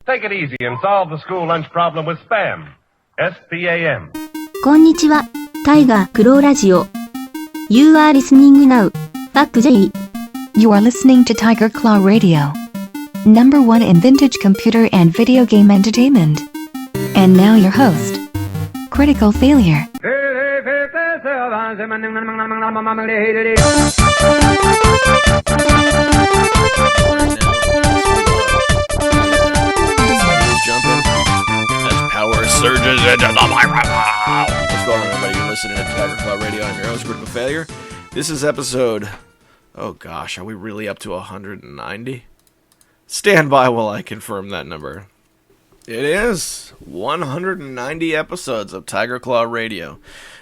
Take it easy and solve the school lunch problem with SPAM. S-P-A-M. こんにちは、タイガークローラジオ。You are listening now. Back J. You are listening to Tiger Claw Radio. Number one in vintage computer and video game entertainment. And now your host, Critical Failure. Jump in as power surges into the microphone. What's going on, everybody? You're listening to Tiger Claw Radio. I'm your host, Critical Failure. This is episode... Oh gosh, are we really up to 190? Stand by while I confirm that number. It is 190 episodes of Tiger Claw Radio.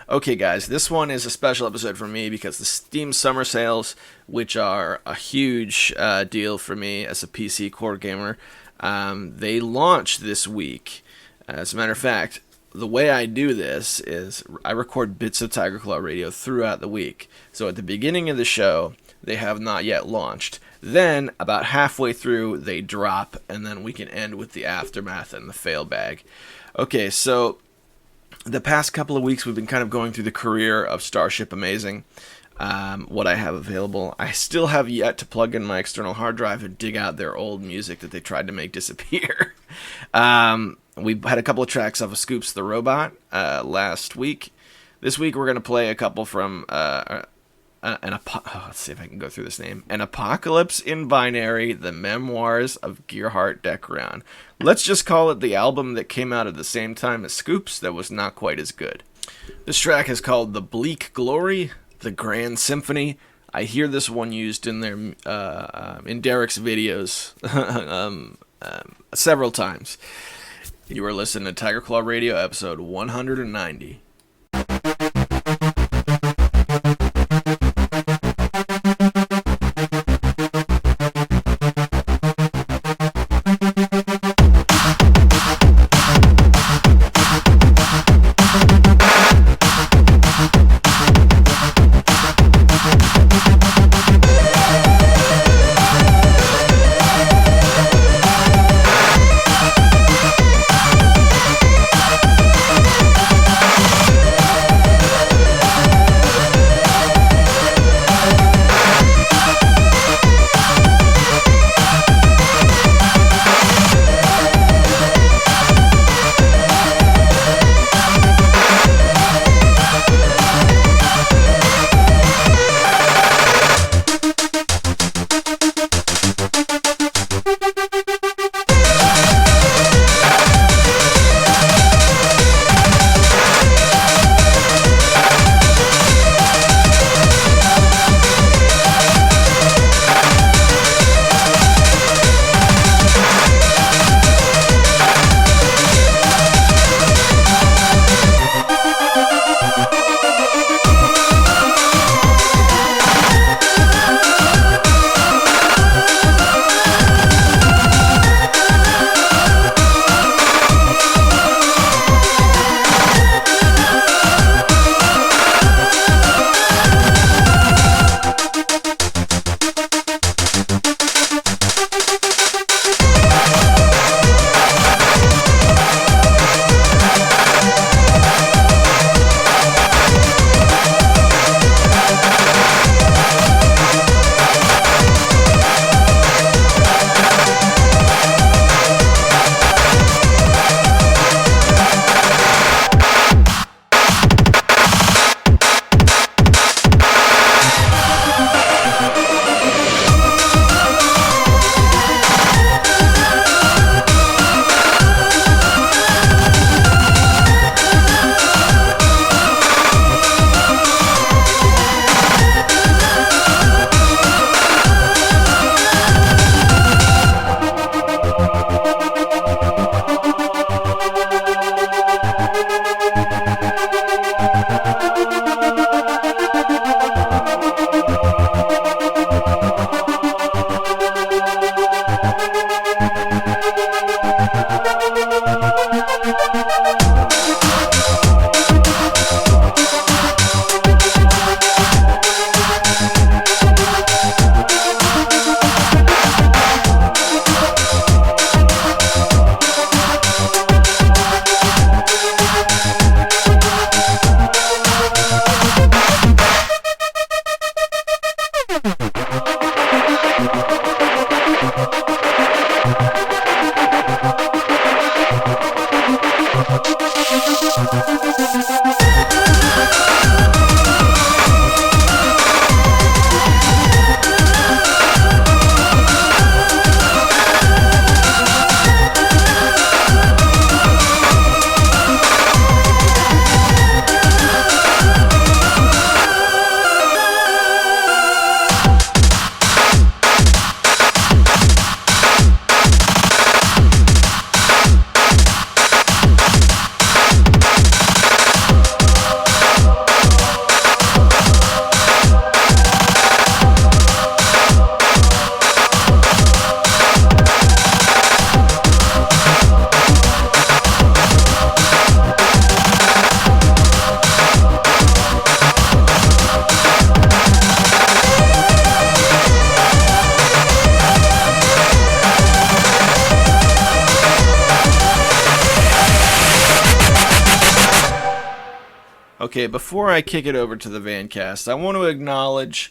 Okay, guys, this one is a special episode for me because the Steam Summer Sales, which are a huge deal for me as a PC core gamer, they launch this week. As a matter of fact, the way I do this is I record bits of Tiger Claw Radio throughout the week. So at the beginning of the show, they have not yet launched. Then, about halfway through, they drop, and then we can end with the aftermath and the fail bag. Okay, so the past couple of weeks, we've been kind of going through the career of Starship Amazing, what I have available. I still have yet to plug in my external hard drive and dig out their old music that they tried to make disappear. We had a couple of tracks off of Scoops the Robot last week. This week, we're going to play a couple from... let's see if I can go through this name. An Apocalypse in Binary, The Memoirs of Gerhardt Deckround. Let's just call it the album that came out at the same time as Scoops that was not quite as good. This track is called The Bleak Glory, The Grand Symphony. I hear this one used in their in Derek's videos several times. You are listening to Tiger Claw Radio, episode 190. Okay, before I kick it over to the Vancast, I want to acknowledge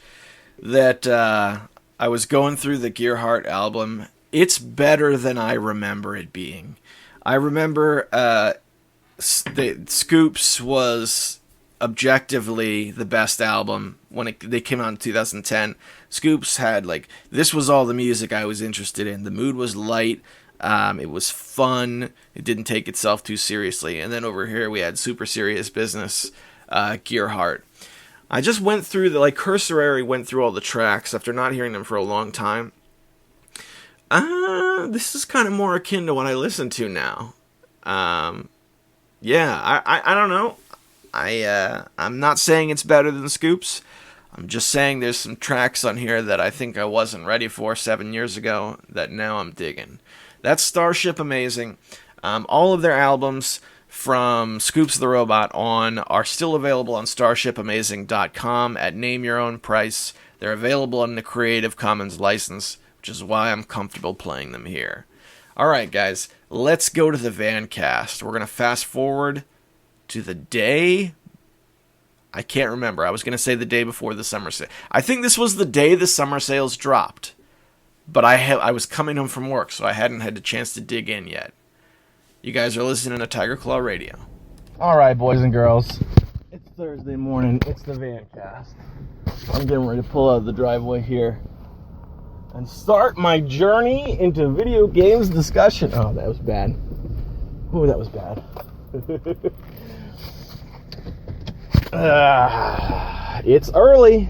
that I was going through the Gearheart album. It's better than I remember it being. I remember Scoops was objectively the best album when they came out in 2010. Scoops had, this was all the music I was interested in. The mood was light. It was fun. It didn't take itself too seriously. And then over here we had Super Serious Business, Gearheart. I just went through cursorily went through all the tracks after not hearing them for a long time. This is kind of more akin to what I listen to now. Yeah, I don't know. I'm not saying it's better than Scoops. I'm just saying there's some tracks on here that I think I wasn't ready for 7 years ago that now I'm digging. That's Starship Amazing. All of their albums from Scoops the Robot on are still available on StarshipAmazing.com at name your own price. They're available on the Creative Commons license, which is why I'm comfortable playing them here. Alright guys, let's go to the Vancast. We're going to fast forward to the day... I can't remember. I was going to say the day before the summer sale. I think this was the day the summer sales dropped. But I was coming home from work, so I hadn't had a chance to dig in yet. You guys are listening to Tiger Claw Radio. Alright, boys and girls. It's Thursday morning. It's the Vancast. I'm getting ready to pull out of the driveway here and start my journey into video games discussion. Oh, that was bad. Oh, that was bad. It's early.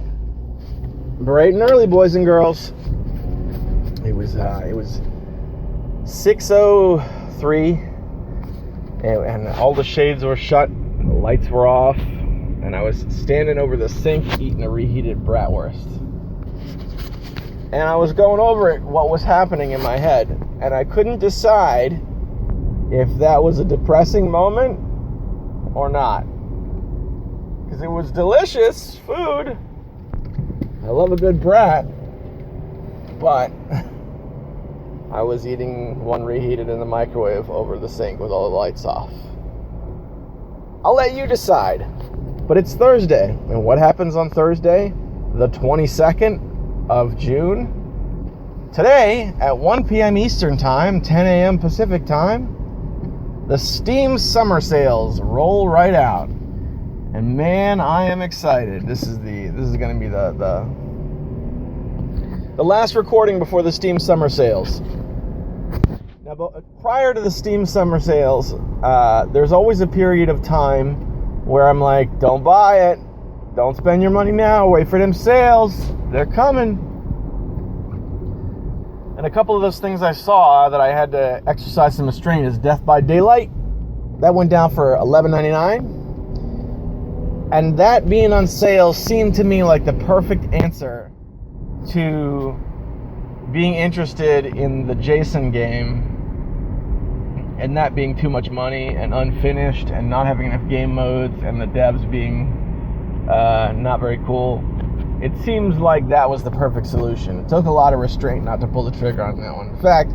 Bright and early, boys and girls. It was 6:03, and all the shades were shut, and the lights were off, and I was standing over the sink eating a reheated bratwurst. And I was going over what was happening in my head, and I couldn't decide if that was a depressing moment or not. Because it was delicious food. I love a good brat. But I was eating one reheated in the microwave over the sink with all the lights off. I'll let you decide. But it's Thursday. And what happens on Thursday, the 22nd of June? Today, at 1 p.m. Eastern Time, 10 a.m. Pacific Time, the Steam summer sales roll right out. And man, I am excited. This is going to be the last recording before the Steam summer sales. Now, prior to the Steam summer sales, there's always a period of time where I'm like, don't buy it. Don't spend your money now. Wait for them sales. They're coming. And a couple of those things I saw that I had to exercise some restraint is Death by Daylight. That went down for $11.99. And that being on sale seemed to me like the perfect answer to being interested in the Jason game and that being too much money and unfinished and not having enough game modes and the devs being not very cool. It seems like that was the perfect solution. It took a lot of restraint not to pull the trigger on that one. In fact,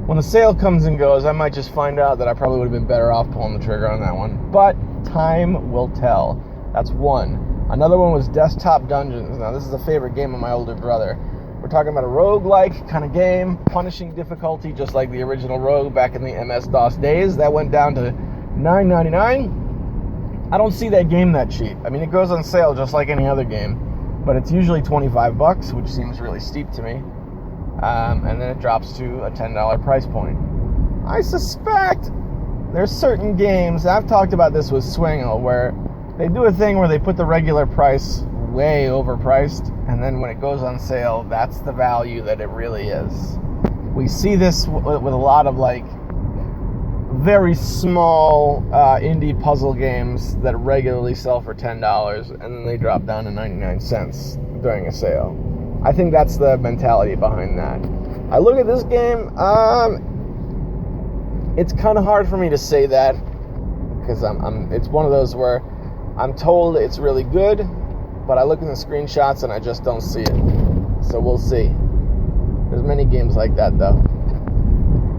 when the sale comes and goes, I might just find out that I probably would have been better off pulling the trigger on that one. But time will tell. That's one. Another one was Desktop Dungeons. Now, this is a favorite game of my older brother. We're talking about a roguelike kind of game, punishing difficulty, just like the original Rogue back in the MS-DOS days. That went down to $9.99. I don't see that game that cheap. I mean, it goes on sale just like any other game, but it's usually $25, which seems really steep to me. And then it drops to a $10 price point. I suspect there's certain games, I've talked about this with Swingle, where they do a thing where they put the regular price way overpriced, and then when it goes on sale, that's the value that it really is. We see this with a lot of like very small indie puzzle games that regularly sell for $10, and then they drop down to 99 cents during a sale. I think that's the mentality behind that. I look at this game, it's kind of hard for me to say that, because it's one of those where I'm told it's really good, but I look in the screenshots and I just don't see it. So we'll see. There's many games like that, though.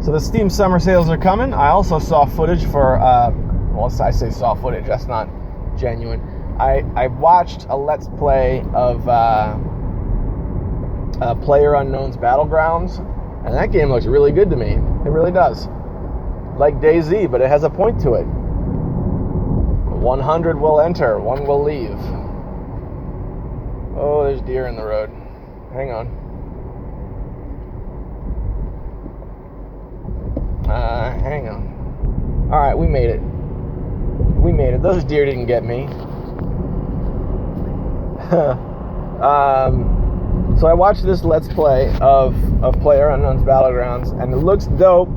So the Steam summer sales are coming. I also saw footage for, well, I say saw footage, that's not genuine. I watched a Let's Play of PlayerUnknown's Battlegrounds, and that game looks really good to me. It really does. Like DayZ, but it has a point to it. 100 will enter, 1 will leave. Oh, there's deer in the road. Hang on. Hang on. Alright, we made it. We made it. Those deer didn't get me. So I watched this Let's Play of PlayerUnknown's Battlegrounds, and it looks dope.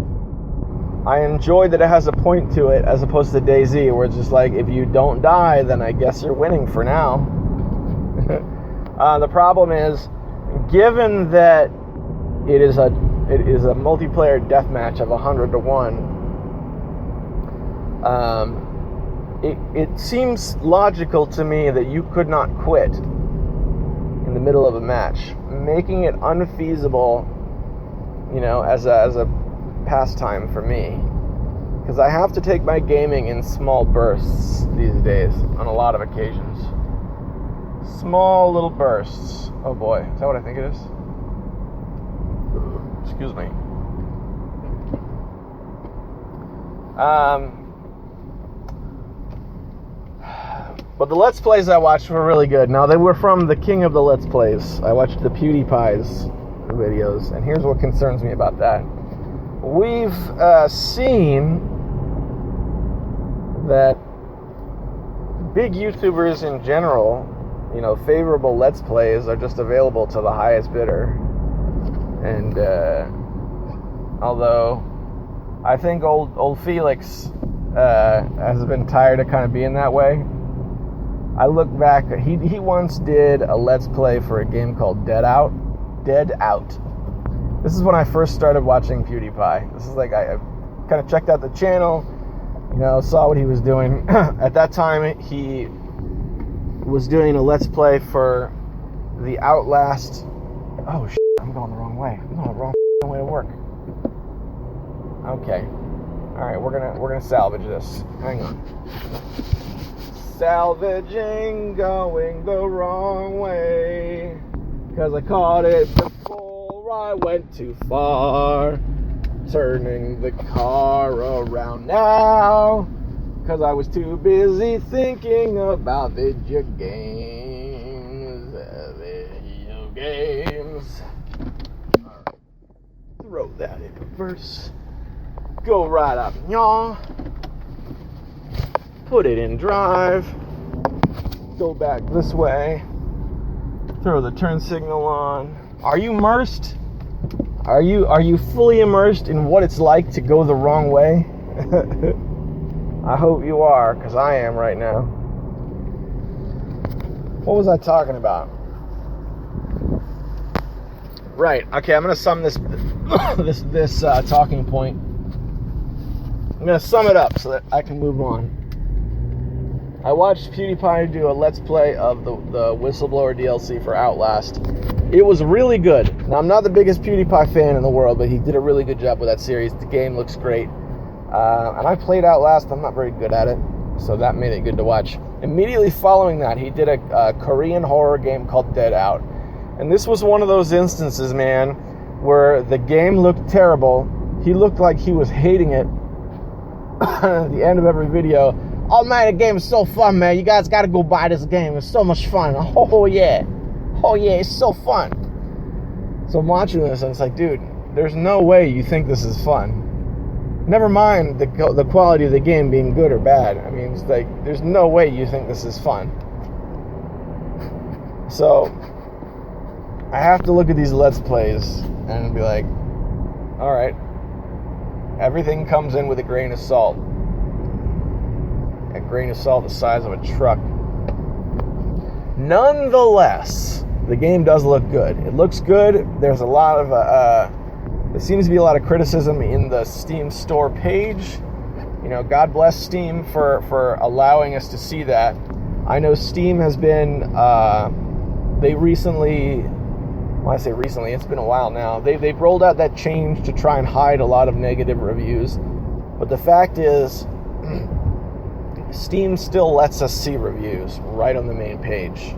I enjoy that it has a point to it, as opposed to DayZ, where it's just like, if you don't die, then I guess you're winning for now. The problem is, given that it is a multiplayer deathmatch of 100 to 1, it seems logical to me that you could not quit in the middle of a match, making it unfeasible, as a pastime for me, because I have to take my gaming in small bursts these days on a lot of occasions. Small little bursts. Oh boy, is that what I think it is? Excuse me. But the Let's Plays I watched were really good. Now, they were from the king of the Let's Plays. I watched the PewDiePie's videos, and here's what concerns me about that. We've seen that big YouTubers in general, favorable Let's Plays are just available to the highest bidder. And although I think old Felix has been tired of kind of being that way, I look back, he once did a Let's Play for a game called Dead Out. This is when I first started watching PewDiePie. This is like, I kind of checked out the channel, saw what he was doing. At that time, he was doing a Let's Play for the Outlast. Oh, shit, I'm going the wrong way. I'm going the wrong way to work. Okay. Alright, we're gonna salvage this. Hang on. Salvaging, going the wrong way, 'cause I caught it before I went too far. Turning the car around now, 'cause I was too busy thinking about video games. Alright, throw that in reverse. Go right up, yaw. Put it in drive. Go back this way. Throw the turn signal on. Are you immersed? Are you fully immersed in what it's like to go the wrong way? I hope you are, because I am right now. What was I talking about? Right. Okay, I'm gonna sum this talking point. I'm gonna sum it up so that I can move on. I watched PewDiePie do a Let's Play of the Whistleblower DLC for Outlast. It was really good. Now, I'm not the biggest PewDiePie fan in the world, but he did a really good job with that series. The game looks great. And I played Outlast. I'm not very good at it, so that made it good to watch. Immediately following that, he did a Korean horror game called Dead Out. And this was one of those instances, man, where the game looked terrible. He looked like he was hating it. At the end of every video, oh man, the game is so fun, man. You guys got to go buy this game. It's so much fun. Oh yeah, it's so fun. So I'm watching this, and it's like, dude, there's no way you think this is fun. Never mind the quality of the game being good or bad. I mean, it's like, there's no way you think this is fun. So I have to look at these Let's Plays and be like, all right, everything comes in with a grain of salt. A grain of salt the size of a truck. Nonetheless, the game does look good. It looks good. There's a lot of there seems to be a lot of criticism in the Steam store page. You know, God bless Steam for allowing us to see that. I know Steam has been they recently, well, I say recently, it's been a while now. They've rolled out that change to try and hide a lot of negative reviews. But the fact is, Steam still lets us see reviews right on the main page.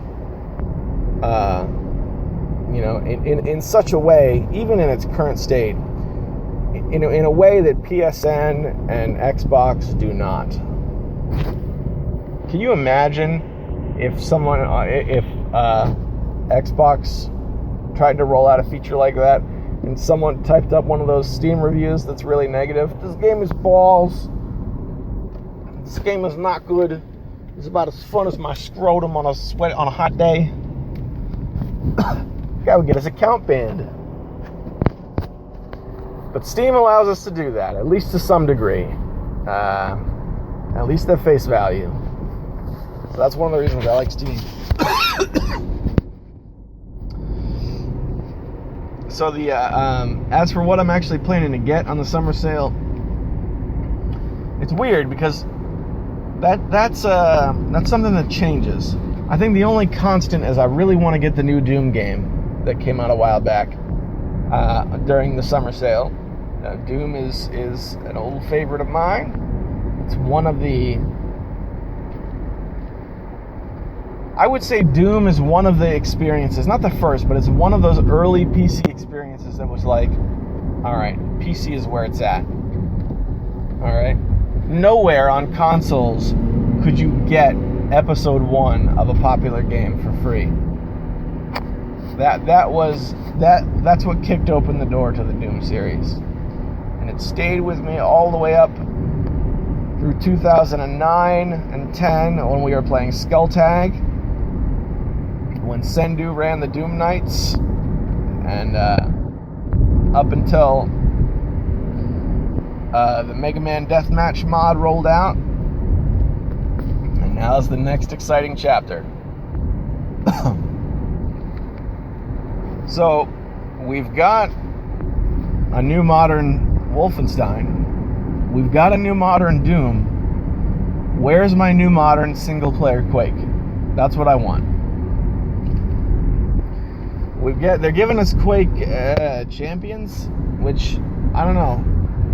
You know, in such a way, even in its current state, in a way that PSN and Xbox do not. Can you imagine if Xbox tried to roll out a feature like that and someone typed up one of those Steam reviews that's really negative? This game is balls. This game is not good. It's about as fun as my scrotum on a hot day. Guy would get his account banned. But Steam allows us to do that, at least to some degree. At least at face value. So that's one of the reasons I like Steam. So the as for what I'm actually planning to get on the summer sale, it's weird because that's something that changes. I think the only constant is I really want to get the new Doom game that came out a while back during the summer sale. Doom is an old favorite of mine. It's one of the... I would say Doom is one of the experiences, not the first, but it's one of those early PC experiences that was like, alright, PC is where it's at. Alright? Nowhere on consoles could you get episode 1 of a popular game for free. That's what kicked open the door to the Doom series. And it stayed with me all the way up through 2009 and 10 when we were playing Skull Tag, when Sendu ran the Doom Knights, and up until the Mega Man Deathmatch mod rolled out. And now's the next exciting chapter. So, we've got a new modern Wolfenstein. We've got a new modern Doom. Where's my new modern single-player Quake? That's what I want. They're giving us Quake Champions, which, I don't know.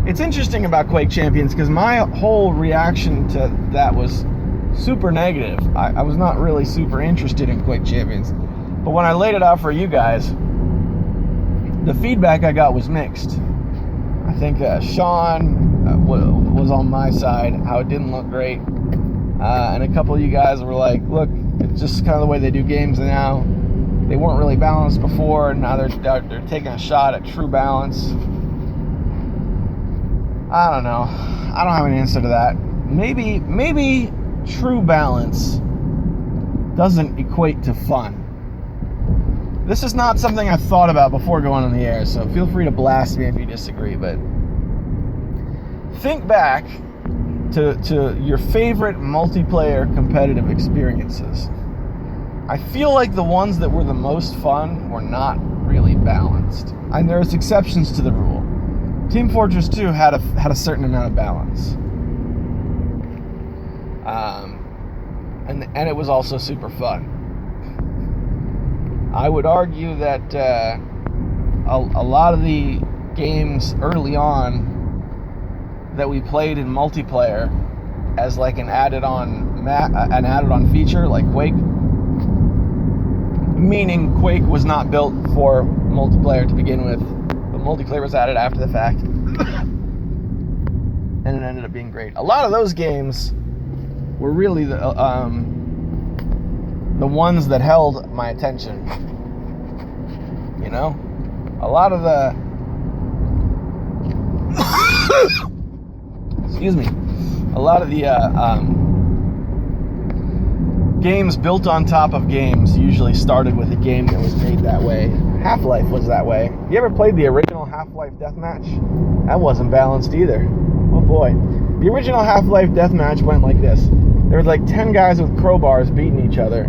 It's interesting about Quake Champions because my whole reaction to that was super negative. I was not really super interested in Quake Champions. But when I laid it out for you guys, the feedback I got was mixed. I think Sean was on my side, how it didn't look great. And a couple of you guys were like, look, it's just kind of the way they do games now. They weren't really balanced before, and now they're taking a shot at true balance. I don't know. I don't have an answer to that. Maybe true balance doesn't equate to fun. This is not something I've thought about before going on the air, so feel free to blast me if you disagree, but think back to your favorite multiplayer competitive experiences. I feel like the ones that were the most fun were not really balanced. And there's exceptions to the rule. Team Fortress 2 had a certain amount of balance. And it was also super fun. I would argue that a lot of the games early on that we played in multiplayer as like an added-on feature, like Quake, meaning Quake was not built for multiplayer to begin with, but multiplayer was added after the fact, and it ended up being great. A lot of those games were really the ones that held my attention. You know, a lot of the excuse me, a lot of the games built on top of games usually started with a game that was made that way. Half-Life was that way. You ever played the original Half-Life Deathmatch? That wasn't balanced either. Oh boy. The original Half-Life Deathmatch went like this. There was like 10 guys with crowbars beating each other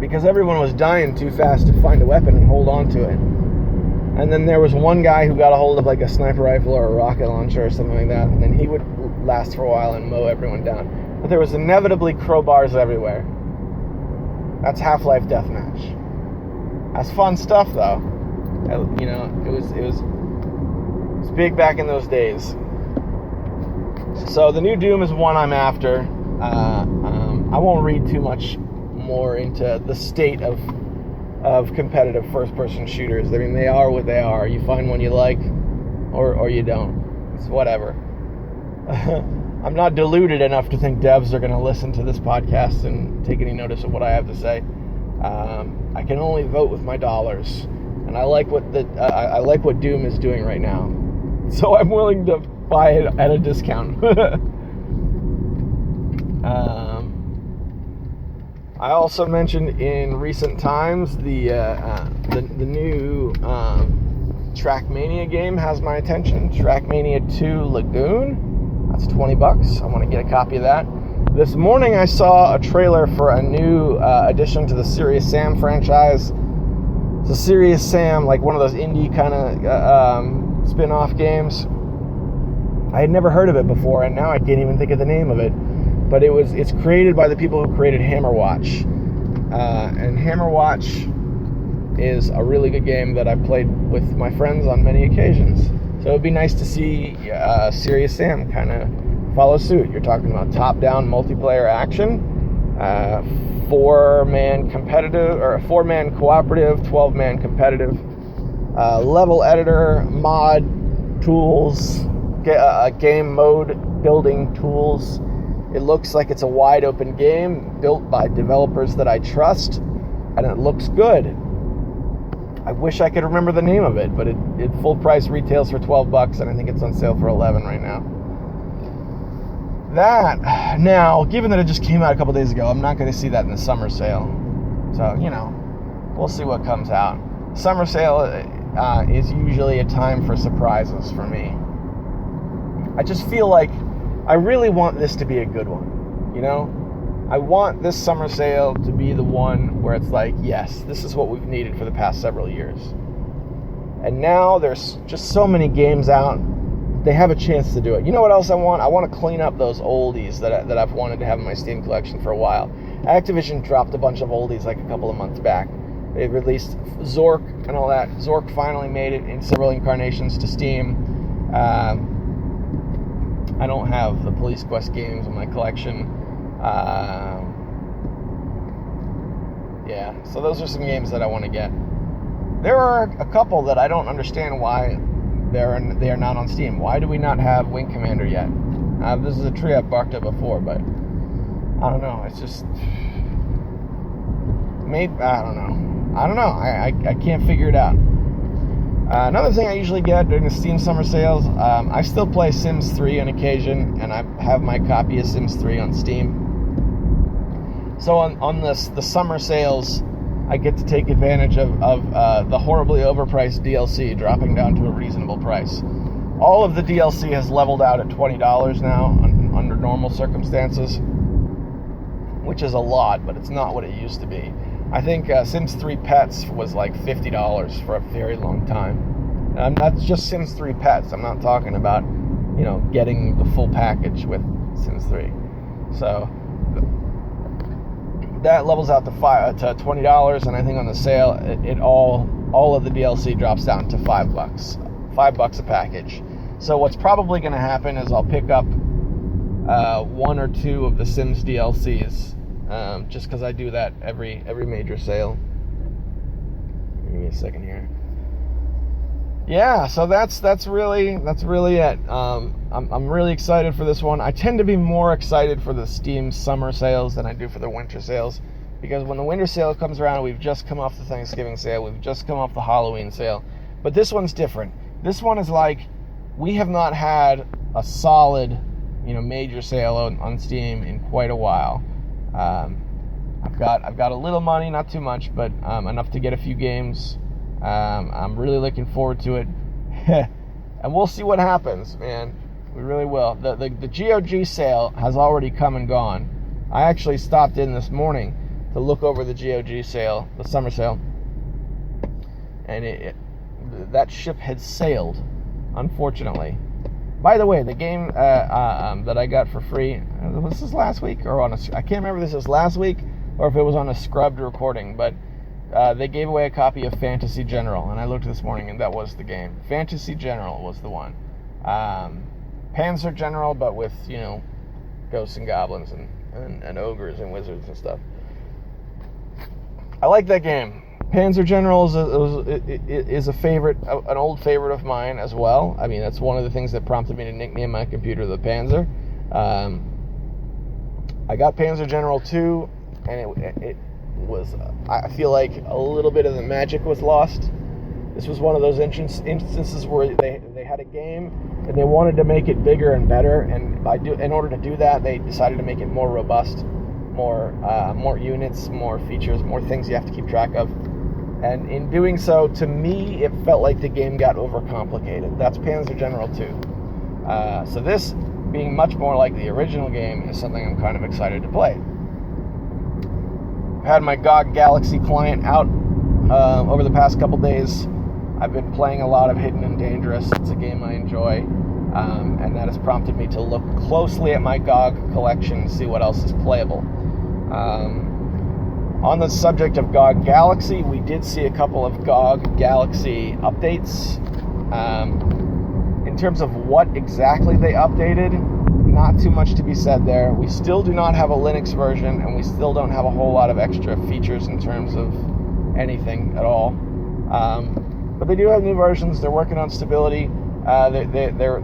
because everyone was dying too fast to find a weapon and hold on to it. And then there was one guy who got a hold of like a sniper rifle or a rocket launcher or something like that, and then he would last for a while and mow everyone down. But there was inevitably crowbars everywhere. That's Half-Life Deathmatch. That's fun stuff, though. You know, it was big back in those days. So the new Doom is one I'm after. I won't read too much more into the state of competitive first-person shooters. I mean, they are what they are. You find one you like, or you don't. It's whatever. I'm not deluded enough to think devs are going to listen to this podcast and take any notice of what I have to say. I can only vote with my dollars, and I like what I like what Doom is doing right now. So I'm willing to buy it at a discount. I also mentioned in recent times the new Trackmania game has my attention. Trackmania 2 Lagoon. That's $20. I want to get a copy of that. This morning I saw a trailer for a new addition to the Serious Sam franchise. It's a Serious Sam, like one of those indie kind of spin-off games. I had never heard of it before, and now I can't even think of the name of it. But it's created by the people who created Hammerwatch. And Hammerwatch is a really good game that I've played with my friends on many occasions. So it'd be nice to see Serious Sam kind of follow suit. You're talking about top-down multiplayer action, 4-man competitive, or 4-man cooperative, 12-man competitive, level editor, mod tools, game mode building tools. It looks like it's a wide open game built by developers that I trust, and it looks good. I wish I could remember the name of it, but it full price retails for $12, and I think it's on sale for $11 right now. That, now, given that it just came out a couple days ago, I'm not going to see that in the summer sale. So, you know, we'll see what comes out. Summer sale is usually a time for surprises for me. I just feel like I really want this to be a good one, you know? I want this summer sale to be the one where it's like, yes, this is what we've needed for the past several years. And now there's just so many games out, they have a chance to do it. You know what else I want? I want to clean up those oldies that I've wanted to have in my Steam collection for a while. Activision dropped a bunch of oldies like a couple of months back. They released Zork and all that. Zork finally made it in several incarnations to Steam. I don't have the Police Quest games in my collection. Yeah, so those are some games that I want to get. There are a couple that I don't understand why they are not on Steam. Why do we not have Wing Commander yet? This is a tree I've barked at before, but I don't know. It's just I don't know. I can't figure it out. Another thing I usually get during the Steam summer sales, I still play Sims 3 on occasion, and I have my copy of Sims 3 on Steam. So on the summer sales, I get to take advantage of the horribly overpriced DLC dropping down to a reasonable price. All of the DLC has leveled out at $20 now under normal circumstances, which is a lot, but it's not what it used to be. I think Sims 3 Pets was like $50 for a very long time. And that's just Sims 3 Pets. I'm not talking about, you know, getting the full package with Sims 3. So that levels out to $20, and I think on the sale, all of the DLC drops down to $5. $5 a package. So what's probably going to happen is I'll pick up 1 or 2 of the Sims DLCs. Just because I do that every major sale. Give me a second here. yeah, so that's really it. I'm really excited for this one. I tend to be more excited for the Steam summer sales than I do for the winter sales, because when the winter sale comes around, we've just come off the Thanksgiving sale, we've just come off the Halloween sale. But this one's different. This one is like, we have not had a solid, major sale on Steam in quite a while. I've got a little money, not too much, but enough to get a few games. I'm really looking forward to it. And we'll see what happens, man. We really will. The GOG sale has already come and gone. I actually stopped in this morning to look over the GOG sale, the summer sale, and that ship had sailed, unfortunately. By the way, the game that I got for free, was this last week or I can't remember if this was last week or if it was on a scrubbed recording, but they gave away a copy of Fantasy General, and I looked this morning, and that was the game. Fantasy General was the one. Panzer General, but with, ghosts and goblins and ogres and wizards and stuff. I like that game. Panzer General is a favorite, an old favorite of mine as well. I mean, that's one of the things that prompted me to nickname my computer the Panzer. I got Panzer General 2, and it was, I feel like a little bit of the magic was lost. This was one of those instances where they had a game and they wanted to make it bigger and better, and in order to do that, they decided to make it more robust, more units, more features, more things you have to keep track of. And in doing so, to me, it felt like the game got overcomplicated. That's Panzer General 2. So this, being much more like the original game, is something I'm kind of excited to play. I've had my GOG Galaxy client out over the past couple days. I've been playing a lot of Hidden and Dangerous. It's a game I enjoy, and that has prompted me to look closely at my GOG collection and see what else is playable. On the subject of GOG Galaxy, we did see a couple of GOG Galaxy updates. In terms of what exactly they updated, not too much to be said there. We still do not have a Linux version, and we still don't have a whole lot of extra features in terms of anything at all. But they do have new versions. They're working on stability. They're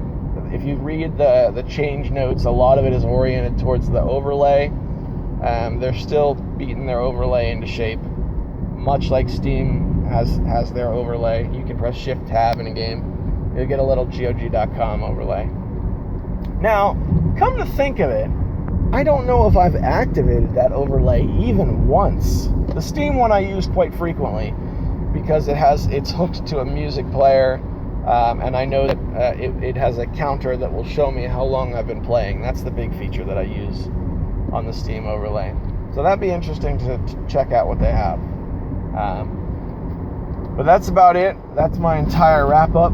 if you read the change notes, a lot of it is oriented towards the overlay. They're still beating their overlay into shape, much like Steam has their overlay. You can press Shift Tab in a game, you'll get a little GOG.com overlay. Now, come to think of it, I don't know if I've activated that overlay even once. The Steam one I use quite frequently because it's hooked to a music player, and I know that it has a counter that will show me how long I've been playing. That's the big feature that I use on the Steam overlay. So that'd be interesting to check out what they have. But that's about it. That's my entire wrap-up.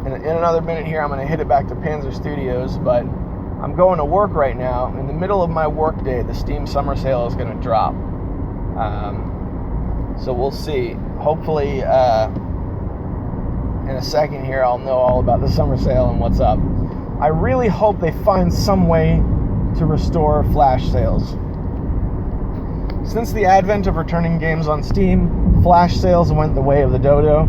In another minute here, I'm going to hit it back to Panzer Studios, but I'm going to work right now. In the middle of my work day, the Steam Summer Sale is going to drop. So we'll see. Hopefully, in a second here, I'll know all about the Summer Sale and what's up. I really hope they find some way to restore flash sales. Since the advent of returning games on Steam, flash sales went the way of the dodo.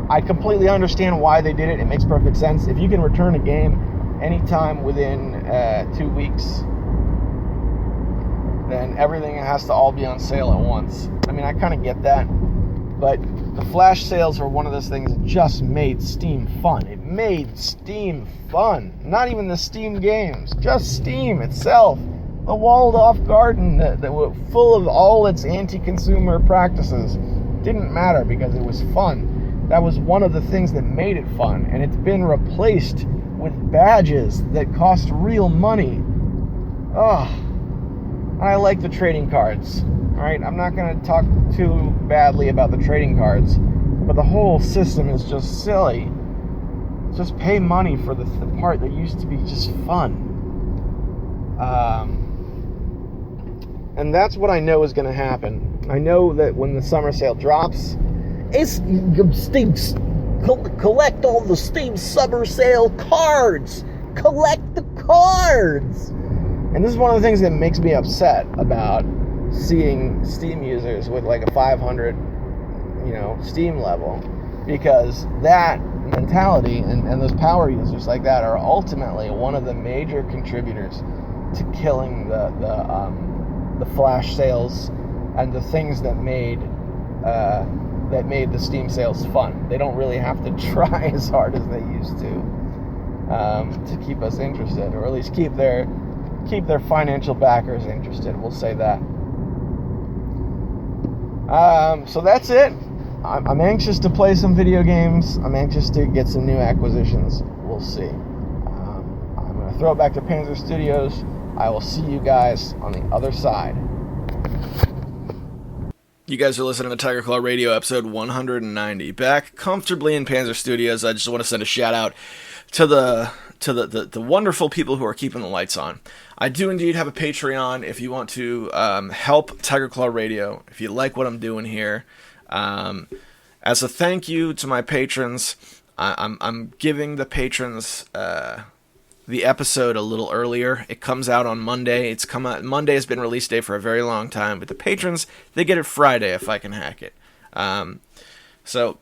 I completely understand why they did it. It makes perfect sense. If you can return a game anytime within 2 weeks, then everything has to all be on sale at once. I kind of get that. But the flash sales are one of those things that just made Steam fun. It made Steam fun. Not even the Steam games, just Steam itself. The walled-off garden that were full of all its anti-consumer practices didn't matter because it was fun. That was one of the things that made it fun, and it's been replaced with badges that cost real money. I like the trading cards. Alright, I'm not going to talk too badly about the trading cards, but the whole system is just silly. Just pay money for the part that used to be just fun. And that's what I know is going to happen. I know that when the summer sale drops, collect all the Steam summer sale cards. Collect the cards. And this is one of the things that makes me upset about seeing Steam users with like a 500, Steam level, because that mentality and those power users like that are ultimately one of the major contributors to killing the flash sales and the things that made the Steam sales fun. They don't really have to try as hard as they used to keep us interested, or at least keep their financial backers interested. We'll say that. So that's it. I'm anxious to play some video games. I'm anxious to get some new acquisitions. We'll see. I'm going to throw it back to Panzer Studios. I will see you guys on the other side. You guys are listening to Tiger Claw Radio, episode 190. Back comfortably in Panzer Studios. I just want to send a shout out to the wonderful people who are keeping the lights on. I do indeed have a Patreon if you want to help Tiger Claw Radio, if you like what I'm doing here. As a thank you to my patrons, I'm giving the patrons the episode a little earlier. It comes out on Monday. Monday has been release day for a very long time, but the patrons, they get it Friday if I can hack it. So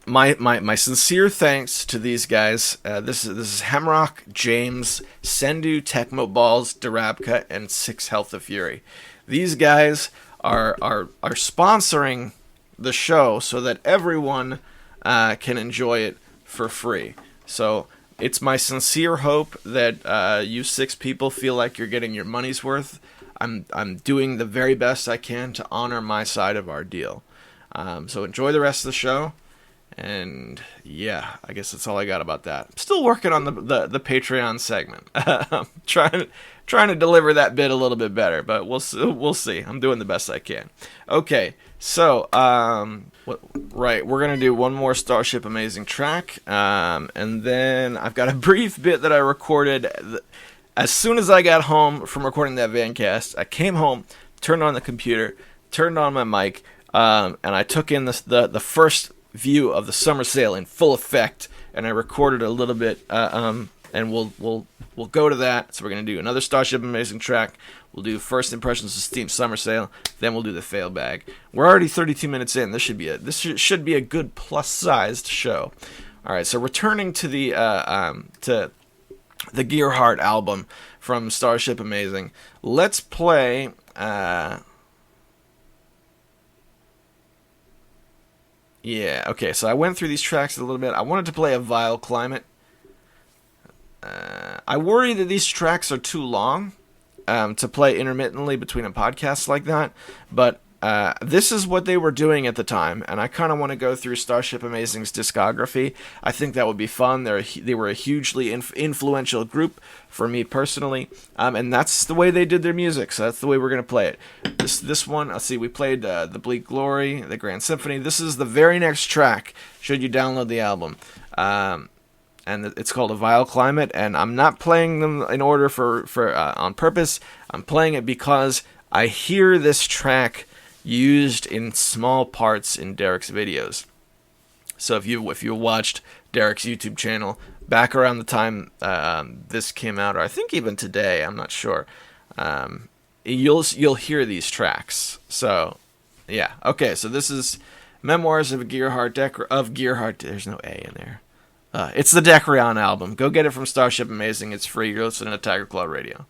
my sincere thanks to these guys. This is Hemrock, James, Sendu, Tecmo Balls, Darabka, and 6 Health of Fury. These guys are sponsoring the show so that everyone can enjoy it for free. So it's my sincere hope that you 6 people feel like you're getting your money's worth. I'm doing the very best I can to honor my side of our deal. So enjoy the rest of the show. And yeah, I guess that's all I got about that. I'm still working on the Patreon segment. I'm trying to deliver that bit a little bit better, but we'll see. I'm doing the best I can. Okay, so we're gonna do one more Starship Amazing track, and then I've got a brief bit that I recorded as soon as I got home from recording that Vancast. I came home, turned on the computer, turned on my mic, and I took in the first view of the summer sale in full effect, and I recorded a little bit, and we'll go to that. So we're gonna do another Starship Amazing track. We'll do first impressions of Steam Summer Sale. Then we'll do the fail bag. We're already 32 minutes in. This should be a good plus-sized show. All right. So returning to the Gearheart album from Starship Amazing. Let's play. Yeah. Okay. So I went through these tracks a little bit. I wanted to play A Vile Climate. I worry that these tracks are too long to play intermittently between a podcast like that, but this is what they were doing at the time, and I kind of want to go through Starship Amazing's discography. I think that would be fun. They were a hugely influential group for me personally, and that's the way they did their music, so that's the way we're going to play it. This one, let's see, we played The Bleak Glory, The Grand Symphony. This is the very next track, should you download the album. And it's called A Vile Climate, and I'm not playing them in order for on purpose. I'm playing it because I hear this track used in small parts in Derek's videos. So if you watched Derek's YouTube channel back around the time this came out, or I think even today, I'm not sure, you'll hear these tracks. So yeah, okay. So this is Memoirs of Gearheart. There's no A in there. It's the Decrion album. Go get it from Starship Amazing. It's free. You're listening to Tiger Claw Radio.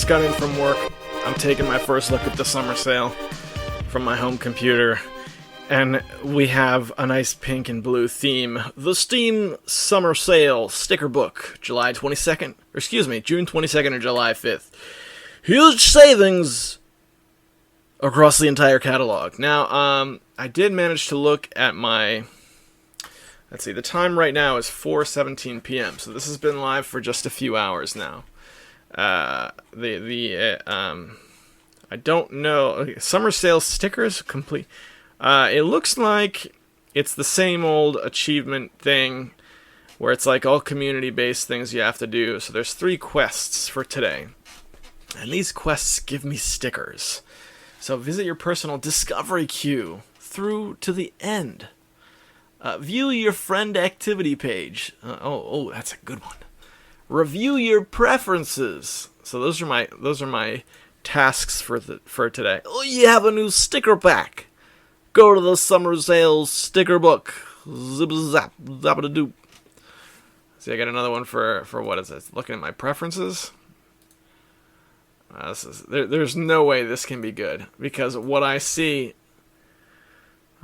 just got in from work. I'm taking my first look at the summer sale from my home computer. And we have a nice pink and blue theme. The Steam Summer Sale Sticker Book, June 22nd or July 5th. Huge savings across the entire catalog. Now, I did manage to look at my... Let's see, the time right now is 4:17 p.m., so this has been live for just a few hours now. I don't know... Okay, summer sale stickers complete... it looks like it's the same old achievement thing where it's like all community-based things you have to do. So there's 3 quests for today. And these quests give me stickers. So visit your personal discovery queue through to the end. View your friend activity page. That's a good one. Review your preferences. So those are my tasks for today. Oh, you have a new sticker pack. Go to the summer sales sticker book. Zip zap, zap-a-da-doop. See, I got another one for what is it? Looking at my preferences. There's no way this can be good because what I see.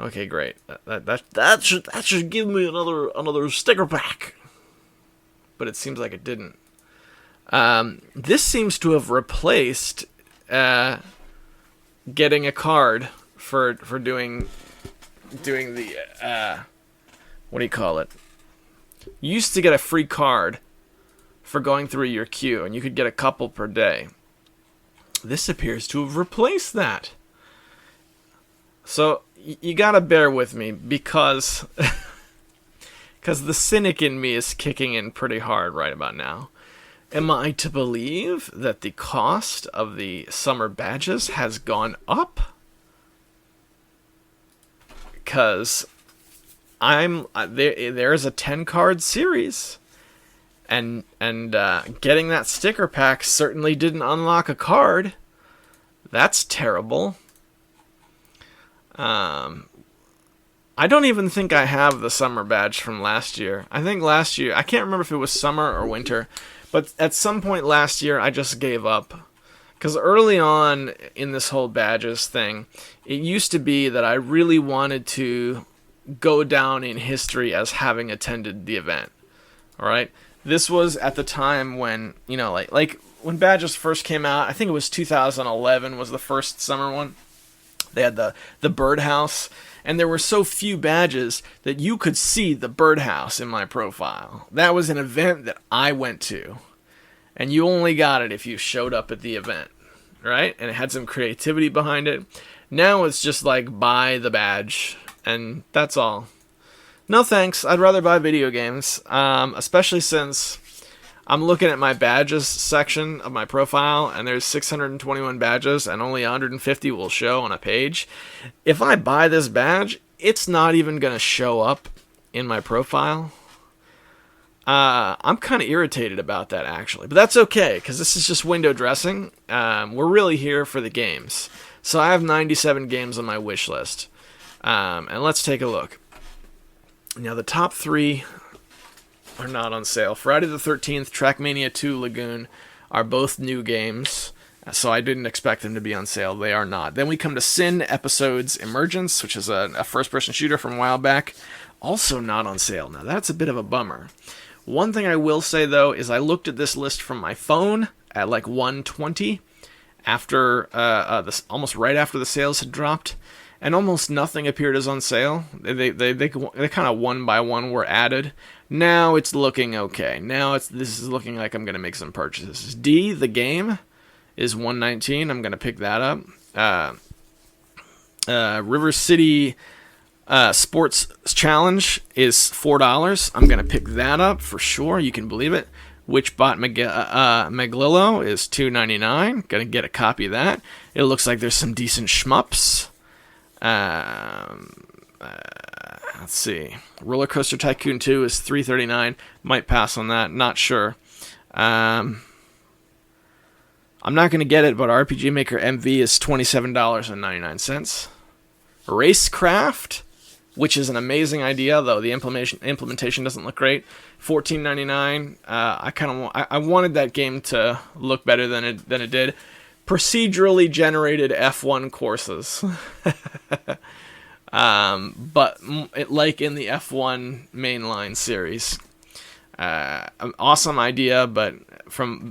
Okay, great. That should give me another sticker pack. But it seems like it didn't. This seems to have replaced getting a card. For doing the what do you call it? You used to get a free card for going through your queue, and you could get a couple per day. This appears to have replaced that. So you gotta bear with me because the cynic in me is kicking in pretty hard right about now. Am I to believe that the cost of the summer badges has gone up? Because there is a 10-card series, and getting that sticker pack certainly didn't unlock a card. That's terrible. I don't even think I have the summer badge from last year. I think last year, I can't remember if it was summer or winter, but at some point last year I just gave up. Because early on in this whole badges thing, it used to be that I really wanted to go down in history as having attended the event. All right? This was at the time when, like when badges first came out, I think it was 2011 was the first summer one. They had the birdhouse, and there were so few badges that you could see the birdhouse in my profile. That was an event that I went to. And you only got it if you showed up at the event, right? And it had some creativity behind it. Now it's just like buy the badge, and that's all. No thanks. I'd rather buy video games, especially since I'm looking at my badges section of my profile, and there's 621 badges, and only 150 will show on a page. If I buy this badge, it's not even going to show up in my profile. I'm kind of irritated about that, actually. But that's okay, because this is just window dressing. We're really here for the games. So I have 97 games on my wish list. And let's take a look. Now, the top 3 are not on sale. Friday the 13th, Trackmania 2 Lagoon are both new games. So I didn't expect them to be on sale. They are not. Then we come to Sin Episodes Emergence, which is a first-person shooter from a while back. Also not on sale. Now, that's a bit of a bummer. One thing I will say, though, is I looked at this list from my phone at like 1:20 after almost right after the sales had dropped, and almost nothing appeared as on sale. They kind of one by one were added. Now it's looking okay. This is looking like I'm gonna make some purchases. D, the game, is $119. I'm gonna pick that up. River City Sports Challenge is $4. I'm going to pick that up for sure. You can believe it. Witchbot Maglillo is $2.99. Going to get a copy of that. It looks like there's some decent shmups. Let's see. Roller Coaster Tycoon 2 is $3.39. Might pass on that. Not sure. I'm not going to get it, but RPG Maker MV is $27.99. Racecraft which is an amazing idea, though the implementation doesn't look great. $14.99. I wanted that game to look better than it did. Procedurally generated F1 courses, but like in the F1 mainline series. An awesome idea, but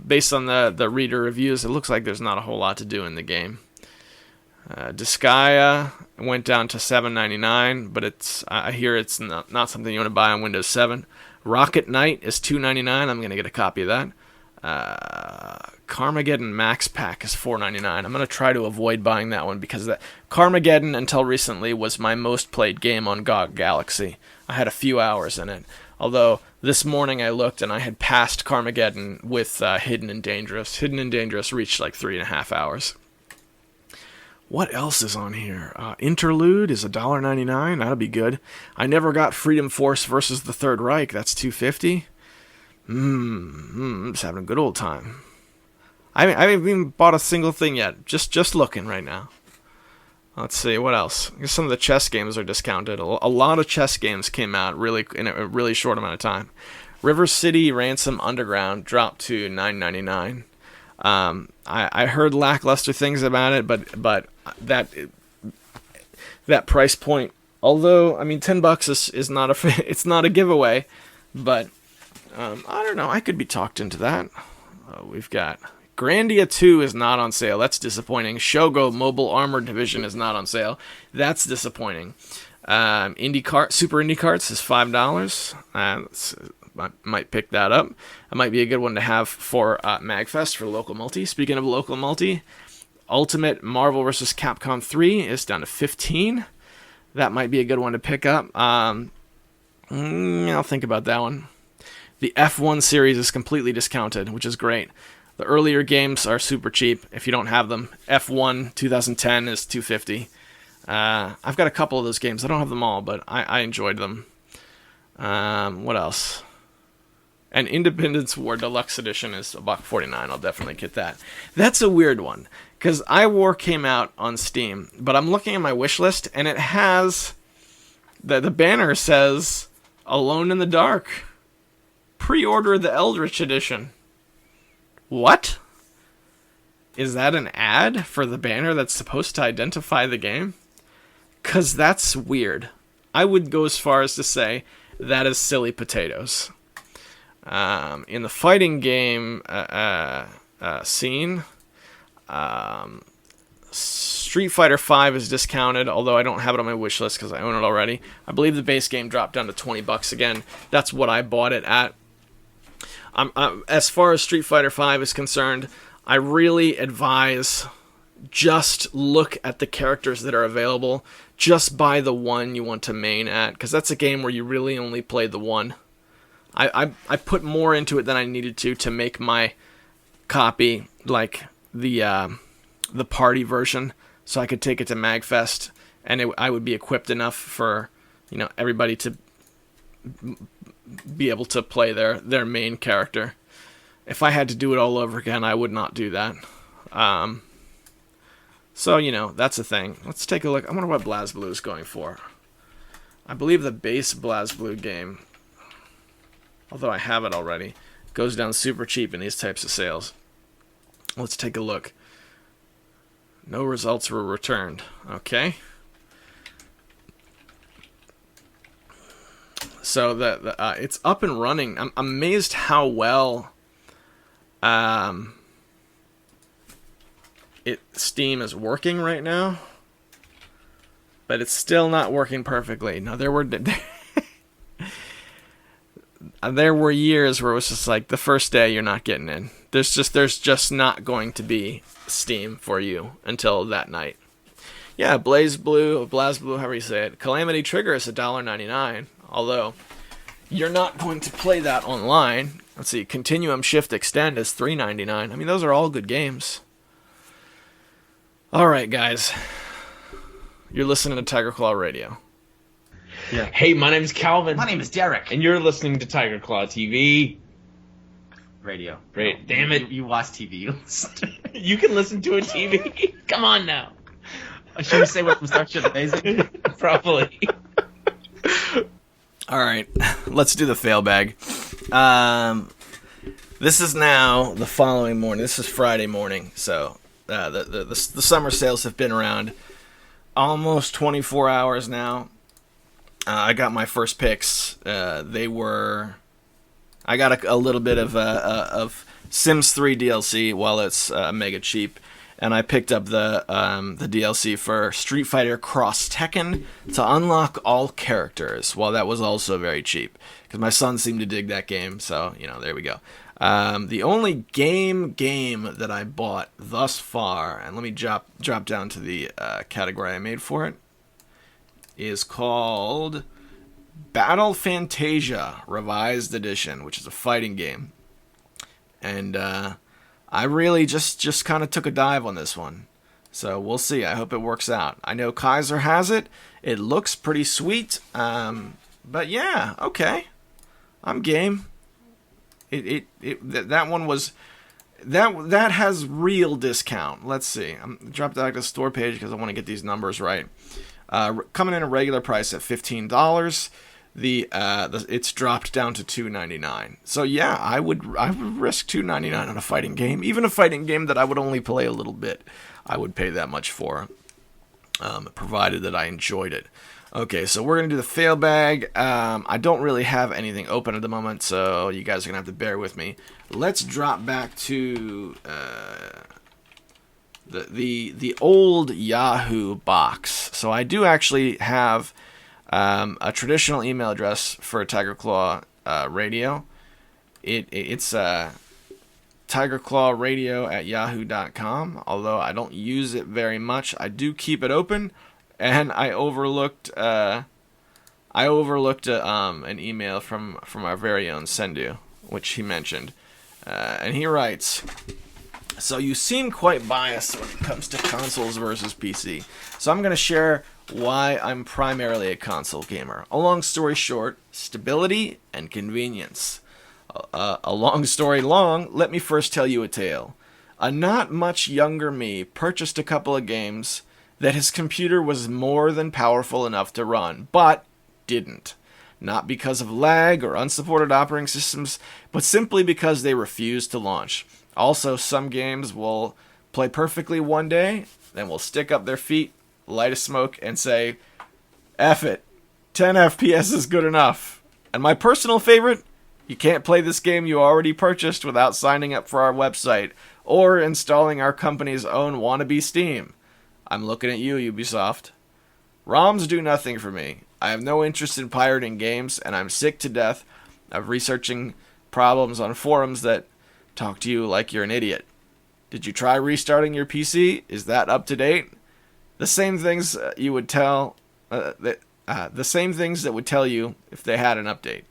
based on the reader reviews, it looks like there's not a whole lot to do in the game. Disgaea went down to $7.99, but I hear it's not something you want to buy on Windows 7. Rocket Knight is $2.99. I'm going to get a copy of that. Carmageddon Max Pack is $4.99. I'm going to try to avoid buying that one because Carmageddon, until recently, was my most played game on GOG Galaxy. I had a few hours in it. Although, this morning I looked and I had passed Carmageddon with Hidden and Dangerous. Hidden and Dangerous reached like 3.5 hours. What else is on here? Interlude is $1.99. That'll be good. I never got Freedom Force versus the Third Reich. That's $2.50. I'm just having a good old time. I haven't even bought a single thing yet. Just looking right now. Let's see, what else? I guess some of the chess games are discounted. A lot of chess games came out in a really short amount of time. River City Ransom Underground dropped to $9.99. I heard lackluster things about it, but that price point, although I mean $10 is not it's not a giveaway, but I don't know. I could be talked into that. We've got Grandia 2 is not on sale. That's disappointing. Shogo Mobile Armor Division is not on sale. That's disappointing. Super Indie Carts is $5. I might pick that up. That might be a good one to have for MagFest for local multi. Speaking of local multi, Ultimate Marvel vs. Capcom 3 is down to $15. That might be a good one to pick up. I'll think about that one. The F1 series is completely discounted, which is great. The earlier games are super cheap if you don't have them. F1 2010 is $2.50. I've got a couple of those games. I don't have them all, but I enjoyed them. What else? And Independence War Deluxe Edition is $1.49. I'll definitely get that. That's a weird one, because iWar came out on Steam, but I'm looking at my wish list, and it has... The banner says, Alone in the Dark. Pre-order the Eldritch Edition. What? Is that an ad for the banner that's supposed to identify the game? Because that's weird. I would go as far as to say that is silly potatoes. In the fighting game scene, Street Fighter V is discounted, although I don't have it on my wish list because I own it already. I believe the base game dropped down to $20 again. That's what I bought it at. As far as Street Fighter V is concerned, I really advise just look at the characters that are available. Just buy the one you want to main at, because that's a game where you really only play the one. I put more into it than I needed to make my copy like the party version, so I could take it to MagFest, and I would be equipped enough for everybody to be able to play their main character. If I had to do it all over again, I would not do that. So, that's a thing. Let's take a look. I wonder what BlazBlue is going for. I believe the base BlazBlue game, although I have it already, goes down super cheap in these types of sales. Let's take a look. No results were returned. Okay. So it's up and running. I'm amazed how well Steam is working right now, but it's still not working perfectly. Now there were years where it was just like the first day you're not getting in. There's just not going to be Steam for you until that night. Yeah, BlazBlue, however you say it. Calamity Trigger is $1.99. Although, you're not going to play that online. Let's see, Continuum Shift Extend is $3.99. I mean, those are all good games. Alright, guys. You're listening to Tiger Claw Radio. Yeah. Hey, my name's Calvin. My name is Derek. And you're listening to Tiger Claw TV. Radio. Great. Damn it. You watch TV. You can listen to a TV. Come on now. Should we say what was such amazing? Probably. All right, let's do the fail bag. This is now the following morning. This is Friday morning, so the summer sales have been around almost 24 hours now. I got my first picks. I got a little bit of Sims 3 DLC while it's mega cheap, and I picked up the DLC for Street Fighter Cross Tekken to unlock all characters, while that was also very cheap, because my son seemed to dig that game, so, there we go. The only game that I bought thus far, and let me drop down to the category I made for it, is called Battle Fantasia Revised Edition, which is a fighting game. And I really just kind of took a dive on this one. So we'll see. I hope it works out. I know Kaiser has it. It looks pretty sweet. But yeah, okay. I'm game. That one was... That has real discount. Let's see. I'm dropped back to the store page because I want to get these numbers right. Coming in a regular price at $15. It's dropped down to $2.99. So yeah, I would risk $2.99 on a fighting game, even a fighting game that I would only play a little bit. I would pay that much for, provided that I enjoyed it. Okay, so we're gonna do the fail bag. I don't really have anything open at the moment, so you guys are gonna have to bear with me. Let's drop back to the old Yahoo box. So I do actually have a traditional email address for Tiger Claw Radio. It's tigerclawradio@yahoo.com. Although I don't use it very much, I do keep it open, and I overlooked an email from our very own Sendu, which he mentioned, and he writes. So you seem quite biased when it comes to consoles versus PC. So I'm going to share why I'm primarily a console gamer. A long story short, stability and convenience. A long story long, let me first tell you a tale. A not much younger me purchased a couple of games that his computer was more than powerful enough to run, but didn't. Not because of lag or unsupported operating systems, but simply because they refused to launch. Also, some games will play perfectly one day, then will stick up their feet, light a smoke, and say, F it, 10 FPS is good enough. And my personal favorite, you can't play this game you already purchased without signing up for our website, or installing our company's own wannabe Steam. I'm looking at you, Ubisoft. ROMs do nothing for me. I have no interest in pirating games, and I'm sick to death of researching problems on forums that talk to you like you're an idiot. Did you try restarting your PC? Is that up to date? The same things you would tell, the same things that would tell you if they had an update.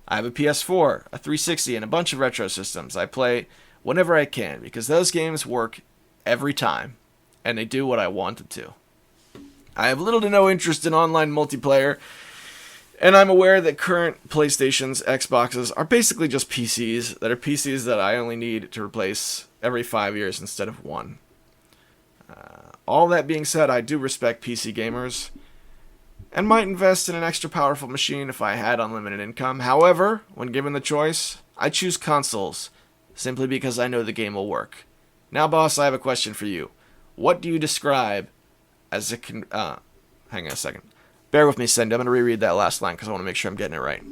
I have a PS4, a 360, and a bunch of retro systems. I play whenever I can because those games work every time, and they do what I want them to. I have little to no interest in online multiplayer, and I'm aware that current PlayStations, Xboxes are basically just PCs that I only need to replace every 5 years instead of one. All that being said, I do respect PC gamers and might invest in an extra powerful machine if I had unlimited income. However, when given the choice, I choose consoles simply because I know the game will work. Now, boss, I have a question for you. What do you describe as a hang on a second. Bear with me, Sendu. I'm going to reread that last line because I want to make sure I'm getting it right.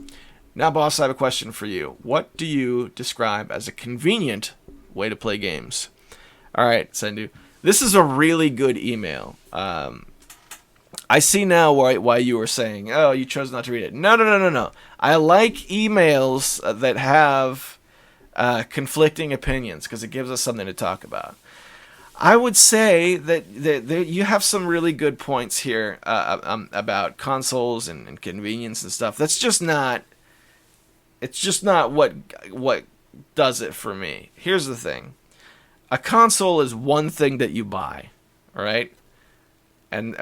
Now, boss, I have a question for you. What do you describe as a convenient way to play games? All right, Sendu. This is a really good email. I see now why you were saying, oh, you chose not to read it. No. I like emails that have conflicting opinions because it gives us something to talk about. I would say that you have some really good points here about consoles and convenience and stuff. That's just not. It's just not what does it for me. Here's the thing: a console is one thing that you buy, all right, and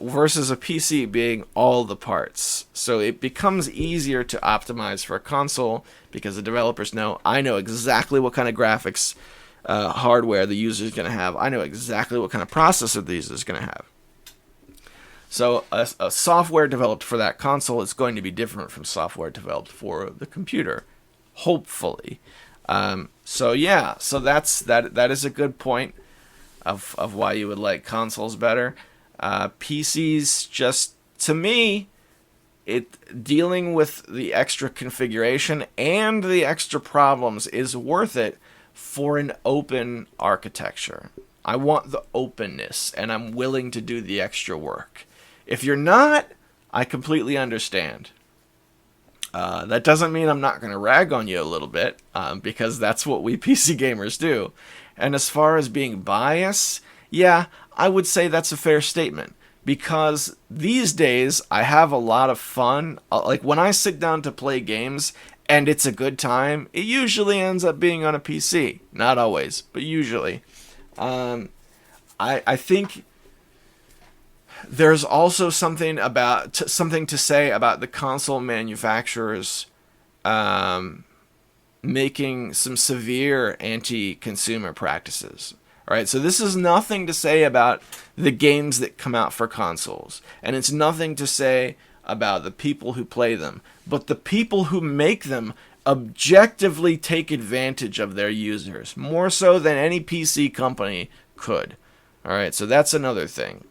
versus a PC being all the parts. So it becomes easier to optimize for a console because the developers know. I know exactly what kind of graphics. Hardware the user is going to have. I know exactly what kind of processor the user is going to have. So a software developed for that console is going to be different from software developed for the computer, hopefully. So that is a good point of why you would like consoles better. PCs, just to me, dealing with the extra configuration and the extra problems is worth it for an open architecture. I want the openness, and I'm willing to do the extra work. If you're not, I completely understand. That doesn't mean I'm not going to rag on you a little bit, because that's what we PC gamers do. And as far as being biased, yeah, I would say that's a fair statement. Because these days, I have a lot of fun. Like, when I sit down to play games, and it's a good time, it usually ends up being on a PC. Not always, but usually. I think there's also something to say about the console manufacturers making some severe anti-consumer practices. All right, so this is nothing to say about the games that come out for consoles, and it's nothing to say about the people who play them, but the people who make them objectively take advantage of their users, more so than any PC company could. All right, so that's another thing.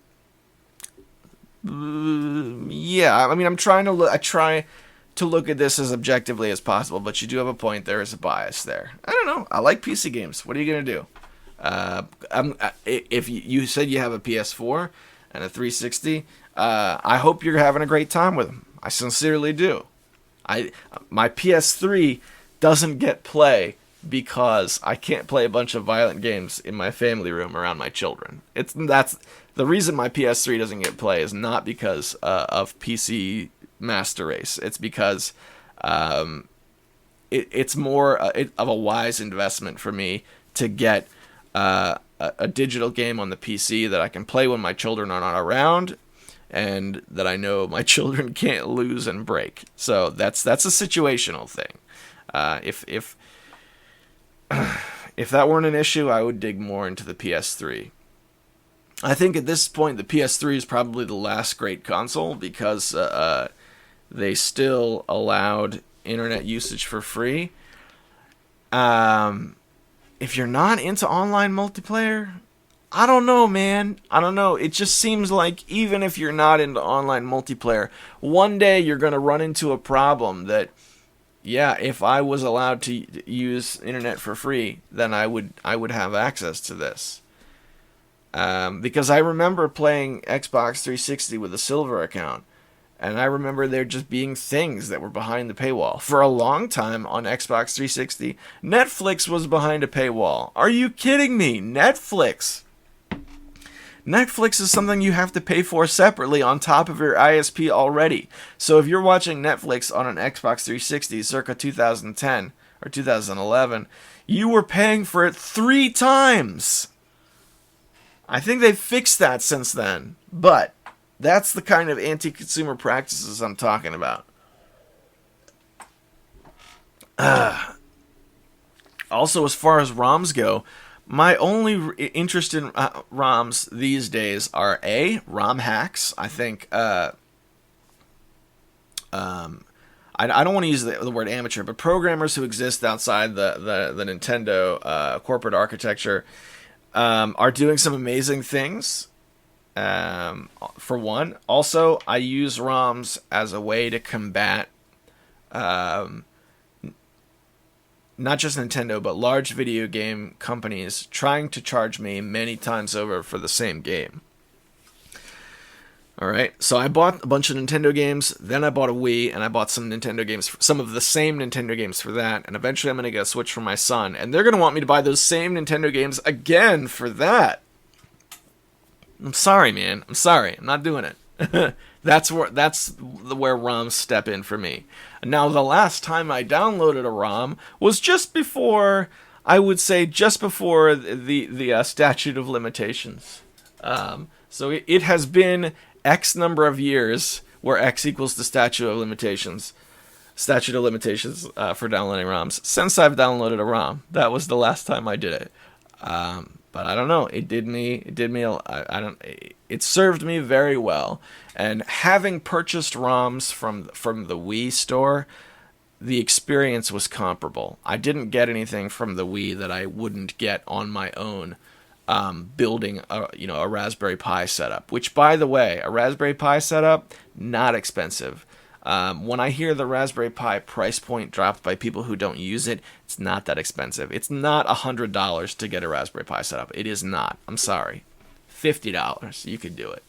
Yeah, I mean, I try to look at this as objectively as possible, but you do have a point. There is a bias there. I don't know. I like PC games. What are you gonna do? If you said you have a PS4 and a 360, I hope you're having a great time with them. I sincerely do. My PS3 doesn't get play because I can't play a bunch of violent games in my family room around my children. That's the reason my PS3 doesn't get play is not because of PC Master Race. It's because it's more of a wise investment for me to get a digital game on the PC that I can play when my children are not around, and that I know my children can't lose and break. So that's a situational thing. If that weren't an issue, I would dig more into the PS3. I think at this point the PS3 is probably the last great console because they still allowed internet usage for free. If you're not into online multiplayer, I don't know, man. I don't know. It just seems like even if you're not into online multiplayer, one day you're going to run into a problem that, yeah, if I was allowed to use internet for free, then I would have access to this. Because I remember playing Xbox 360 with a silver account, and I remember there just being things that were behind the paywall. For a long time on Xbox 360, Netflix was behind a paywall. Are you kidding me? Netflix! Netflix is something you have to pay for separately on top of your ISP already. So if you're watching Netflix on an Xbox 360 circa 2010 or 2011, you were paying for it 3 times! I think they've fixed that since then, but that's the kind of anti-consumer practices I'm talking about. Also, as far as ROMs go, my only interest in ROMs these days are ROM hacks. I think I don't want to use the word amateur, but programmers who exist outside the Nintendo corporate architecture are doing some amazing things. For one. Also, I use ROMs as a way to combat not just Nintendo, but large video game companies trying to charge me many times over for the same game. Alright, so I bought a bunch of Nintendo games, then I bought a Wii, and I bought some Nintendo games, some of the same Nintendo games for that, and eventually I'm going to get a Switch for my son, and they're going to want me to buy those same Nintendo games again for that. I'm sorry, man. I'm sorry. I'm not doing it. That's where ROMs step in for me. Now, the last time I downloaded a ROM was just before the statute of limitations. So it has been X number of years where X equals the statute of limitations for downloading ROMs since I've downloaded a ROM. That was the last time I did it. But I don't know. It did me. I don't. It served me very well. And having purchased ROMs from the Wii store, the experience was comparable. I didn't get anything from the Wii that I wouldn't get on my own, building a Raspberry Pi setup. Which, by the way, a Raspberry Pi setup, not expensive. When I hear the Raspberry Pi price point dropped by people who don't use it, it's not that expensive. It's not $100 to get a Raspberry Pi setup. It is not. I'm sorry. $50. You could do it.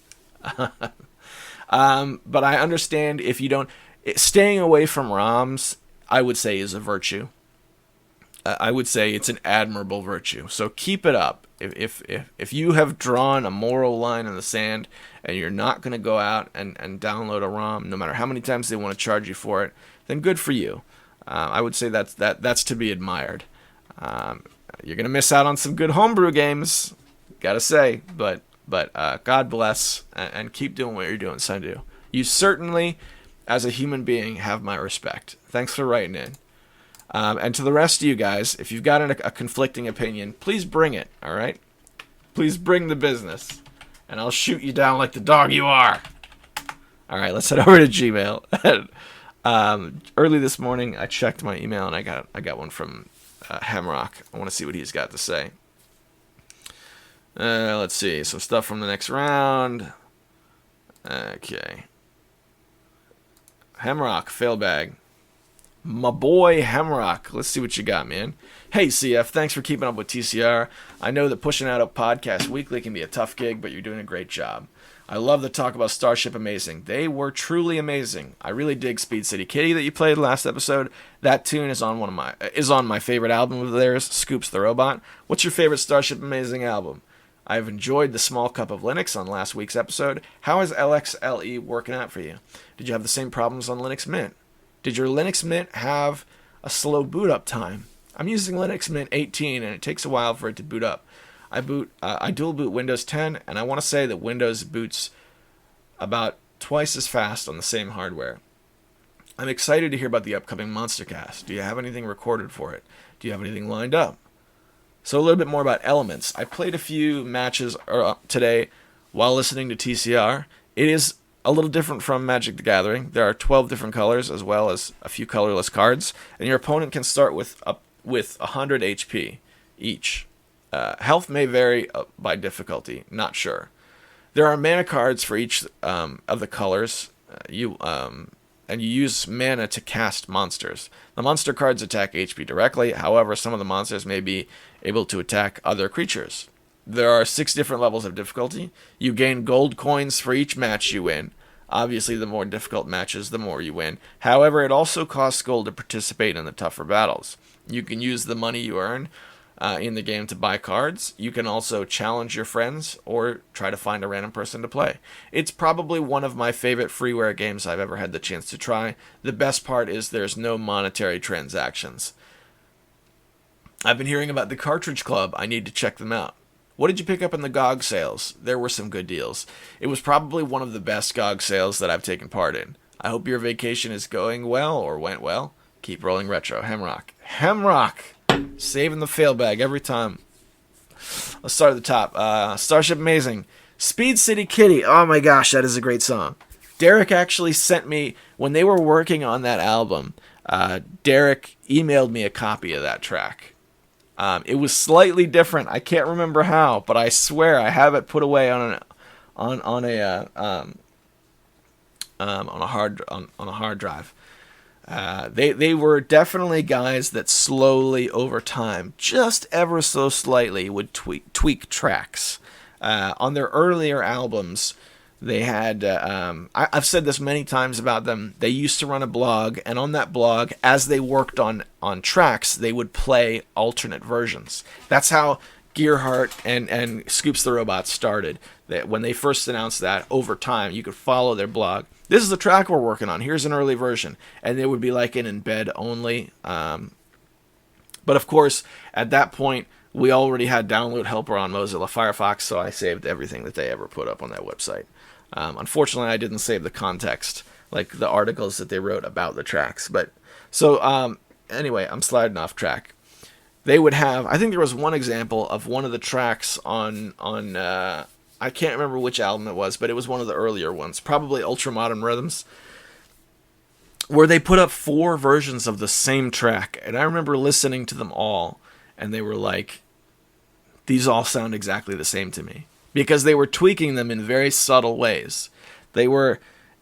But I understand if you don't. Staying away from ROMs, I would say, is a virtue. I would say it's an admirable virtue. So keep it up. If you have drawn a moral line in the sand and you're not going to go out and download a ROM, no matter how many times they want to charge you for it, then good for you. I would say that's to be admired. You're going to miss out on some good homebrew games, gotta say, but God bless, and keep doing what you're doing, Sandu. You certainly, as a human being, have my respect. Thanks for writing in. And to the rest of you guys, if you've got a conflicting opinion, please bring it, all right? Please bring the business, and I'll shoot you down like the dog you are. All right, let's head over to Gmail. Early this morning, I checked my email, and I got one from Hemrock. I want to see what he's got to say. Let's see, some stuff from the next round. Okay. Hemrock, failbag. My boy Hemrock, let's see what you got, man. Hey CF, thanks for keeping up with TCR. I know that pushing out a podcast weekly can be a tough gig, but you're doing a great job. I love the talk about Starship Amazing. They were truly amazing. I really dig Speed City Kitty that you played last episode. That tune is on my favorite album of theirs, Scoops the Robot. What's your favorite Starship Amazing album? I've enjoyed the Small Cup of Linux on last week's episode. How is LXLE working out for you? Did you have the same problems on Linux Mint? Did your Linux Mint have a slow boot up time? I'm using Linux Mint 18 and it takes a while for it to boot up. I dual boot Windows 10 and I want to say that Windows boots about twice as fast on the same hardware. I'm excited to hear about the upcoming Monstercast. Do you have anything recorded for it? Do you have anything lined up? So a little bit more about Elements. I played a few matches today while listening to TCR. It is a little different from Magic the Gathering. There are 12 different colors as well as a few colorless cards, and your opponent can start with 100 HP each. Health may vary by difficulty, not sure. There are mana cards for each of the colors. And you use mana to cast monsters. The monster cards attack HP directly, however, some of the monsters may be able to attack other creatures. There are 6 different levels of difficulty. You gain gold coins for each match you win. Obviously, the more difficult matches, the more you win. However, it also costs gold to participate in the tougher battles. You can use the money you earn in the game to buy cards. You can also challenge your friends or try to find a random person to play. It's probably one of my favorite freeware games I've ever had the chance to try. The best part is there's no monetary transactions. I've been hearing about the Cartridge Club. I need to check them out. What did you pick up in the GOG sales? There were some good deals. It was probably one of the best GOG sales that I've taken part in. I hope your vacation is going well or went well. Keep rolling retro. Hemrock. Saving the fail bag every time. Let's start at the top. Starship Amazing. Speed City Kitty. Oh my gosh, that is a great song. Derek actually sent me, when they were working on that album, Derek emailed me a copy of that track. It was slightly different. I can't remember how, but I swear I have it put away on a hard drive. They were definitely guys that slowly over time, just ever so slightly, would tweak tracks. On their earlier albums, they had, I've said this many times about them, they used to run a blog, and on that blog, as they worked on tracks, they would play alternate versions. That's how Gearhart and Scoops the Robot started. When they first announced that, over time, you could follow their blog. This is the track we're working on. Here's an early version. And it would be like an embed only. But of course, at that point, we already had Download Helper on Mozilla Firefox, so I saved everything that they ever put up on that website. Unfortunately, I didn't save the context, like the articles that they wrote about the tracks. But so anyway, I'm sliding off track. they would have, I think there was one example of one of the tracks on I can't remember which album it was, but it was one of the earlier ones, probably Ultra Modern Rhythms, where they put up 4 versions of the same track. And I remember listening to them all, and they were like, these all sound exactly the same to me. Because they were tweaking them in very subtle ways. They were,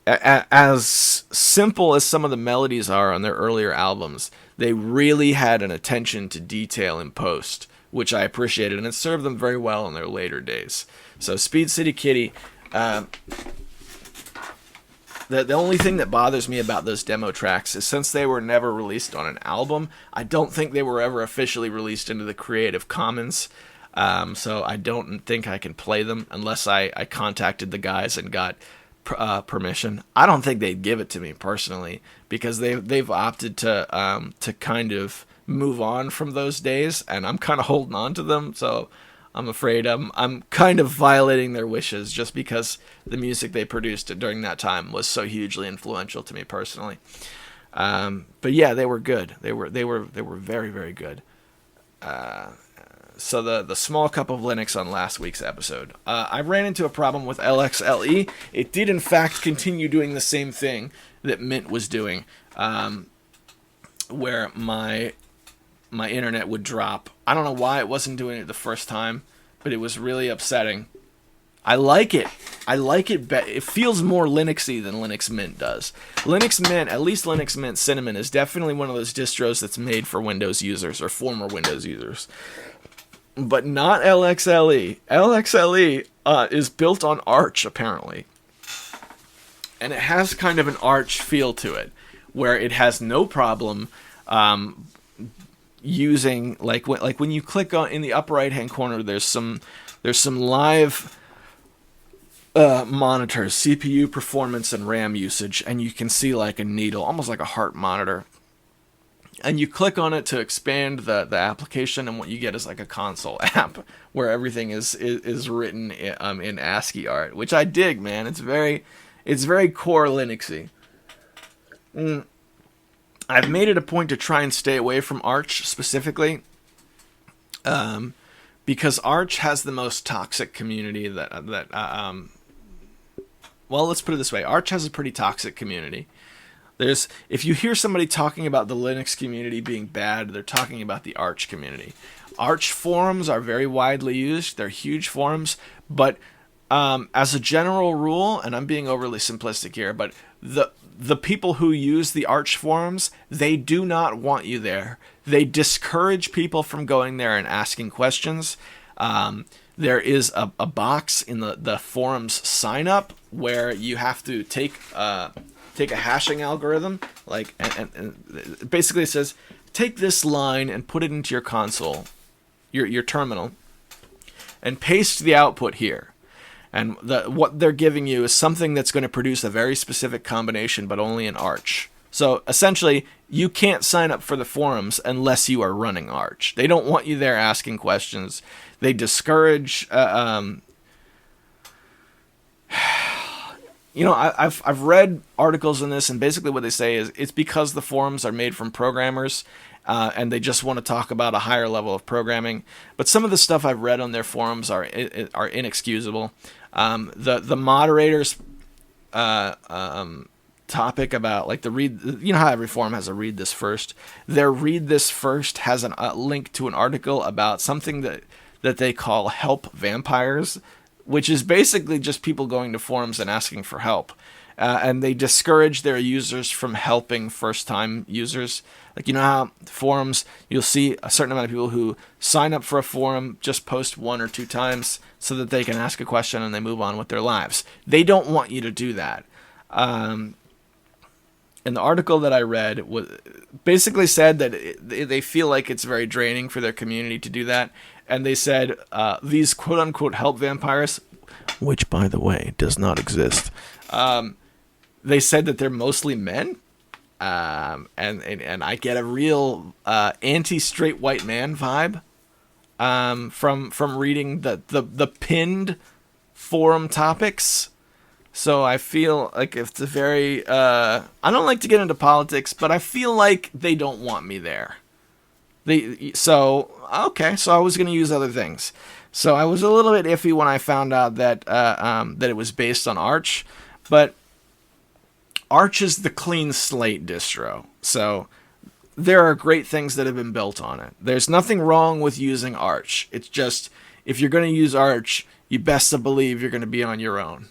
as simple as some of the melodies are on their earlier albums, they really had an attention to detail in post, which I appreciated, and it served them very well in their later days. So Speed City Kitty, the only thing that bothers me about those demo tracks is since they were never released on an album, I don't think they were ever officially released into the Creative Commons. So I don't think I can play them unless I contacted the guys and got permission. I don't think they'd give it to me personally because they've opted to kind of move on from those days, and I'm kind of holding on to them. So I'm afraid I'm kind of violating their wishes just because the music they produced during that time was so hugely influential to me personally. But yeah, they were good. They were very, very good. So the small cup of Linux on last week's episode. I ran into a problem with LXLE. It did in fact continue doing the same thing that Mint was doing, where my internet would drop. I don't know why it wasn't doing it the first time, but it was really upsetting. I like it. It feels more Linuxy than Linux Mint does. Linux Mint, at least Linux Mint Cinnamon, is definitely one of those distros that's made for Windows users or former Windows users. But not LXLE. LXLE is built on Arch, apparently. And it has kind of an Arch feel to it, where it has no problem using, like when you click on in the upper right hand corner, there's some live monitors, CPU performance and RAM usage, and you can see like a needle, almost like a heart monitor. And you click on it to expand the application, and what you get is like a console app where everything is written in ASCII art, which I dig, man. It's very core Linuxy. I've made it a point to try and stay away from Arch specifically, because Arch has the most toxic community well, let's put it this way. Arch has a pretty toxic community. If you hear somebody talking about the Linux community being bad, they're talking about the Arch community. Arch forums are very widely used. They're huge forums, but as a general rule, and I'm being overly simplistic here, but the people who use the Arch forums, they do not want you there. They discourage people from going there and asking questions. There is a box in the forums sign up where you have to take a hashing algorithm, and basically it says, take this line and put it into your console, your terminal, and paste the output here. And what they're giving you is something that's going to produce a very specific combination, but only in Arch. So essentially, you can't sign up for the forums unless you are running Arch. They don't want you there asking questions. They discourage. I've read articles on this, and basically what they say is it's because the forums are made from programmers, and they just want to talk about a higher level of programming. But some of the stuff I've read on their forums are inexcusable. The moderators topic about like the read, you know how every forum has a read this first. Their read this first has a link to an article about something that they call help vampires, which is basically just people going to forums and asking for help. And they discourage their users from helping first-time users. Like, you know how forums, you'll see a certain amount of people who sign up for a forum, just post 1 or 2 times so that they can ask a question and they move on with their lives. They don't want you to do that. And the article that I read basically said that they feel like it's very draining for their community to do that. And they said these quote-unquote help vampires, which, by the way, does not exist, they said that they're mostly men. And I get a real anti-straight white man vibe from reading the pinned forum topics. So I feel like it's a very... I don't like to get into politics, but I feel like they don't want me there. So I was going to use other things. So I was a little bit iffy when I found out that that it was based on Arch, but Arch is the clean slate distro. So there are great things that have been built on it. There's nothing wrong with using Arch. It's just, if you're going to use Arch, you best to believe you're going to be on your own.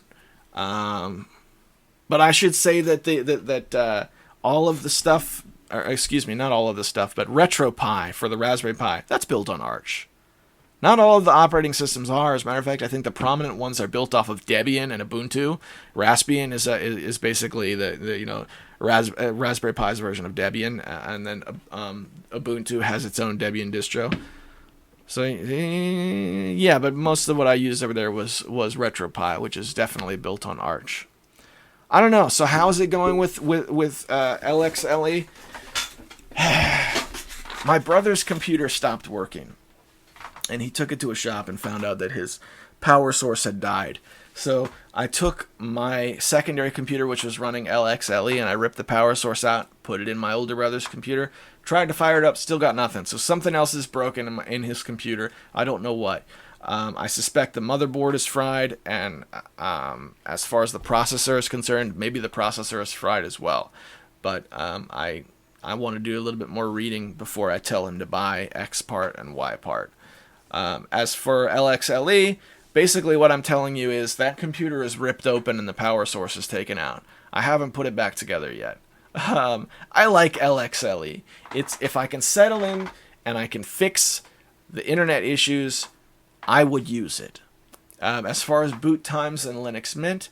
But I should say that all of the stuff, or excuse me, not all of the stuff, but RetroPie for the Raspberry Pi, that's built on Arch. Not all of the operating systems are. As a matter of fact, I think the prominent ones are built off of Debian and Ubuntu. Raspbian is basically the Raspberry Pi's version of Debian, and then Ubuntu has its own Debian distro. So yeah, but most of what I used over there was RetroPie, which is definitely built on Arch. I don't know. So how is it going with LXLE? My brother's computer stopped working, and he took it to a shop and found out that his power source had died. So I took my secondary computer, which was running LXLE, and I ripped the power source out, put it in my older brother's computer, tried to fire it up, still got nothing. So something else is broken in his computer. I don't know what. I suspect the motherboard is fried, and as far as the processor is concerned, maybe the processor is fried as well. But I want to do a little bit more reading before I tell him to buy X part and Y part. As for LXLE, basically what I'm telling you is that computer is ripped open and the power source is taken out. I haven't put it back together yet. I like LXLE. If I can settle in and I can fix the internet issues, I would use it. As far as boot times in Linux Mint,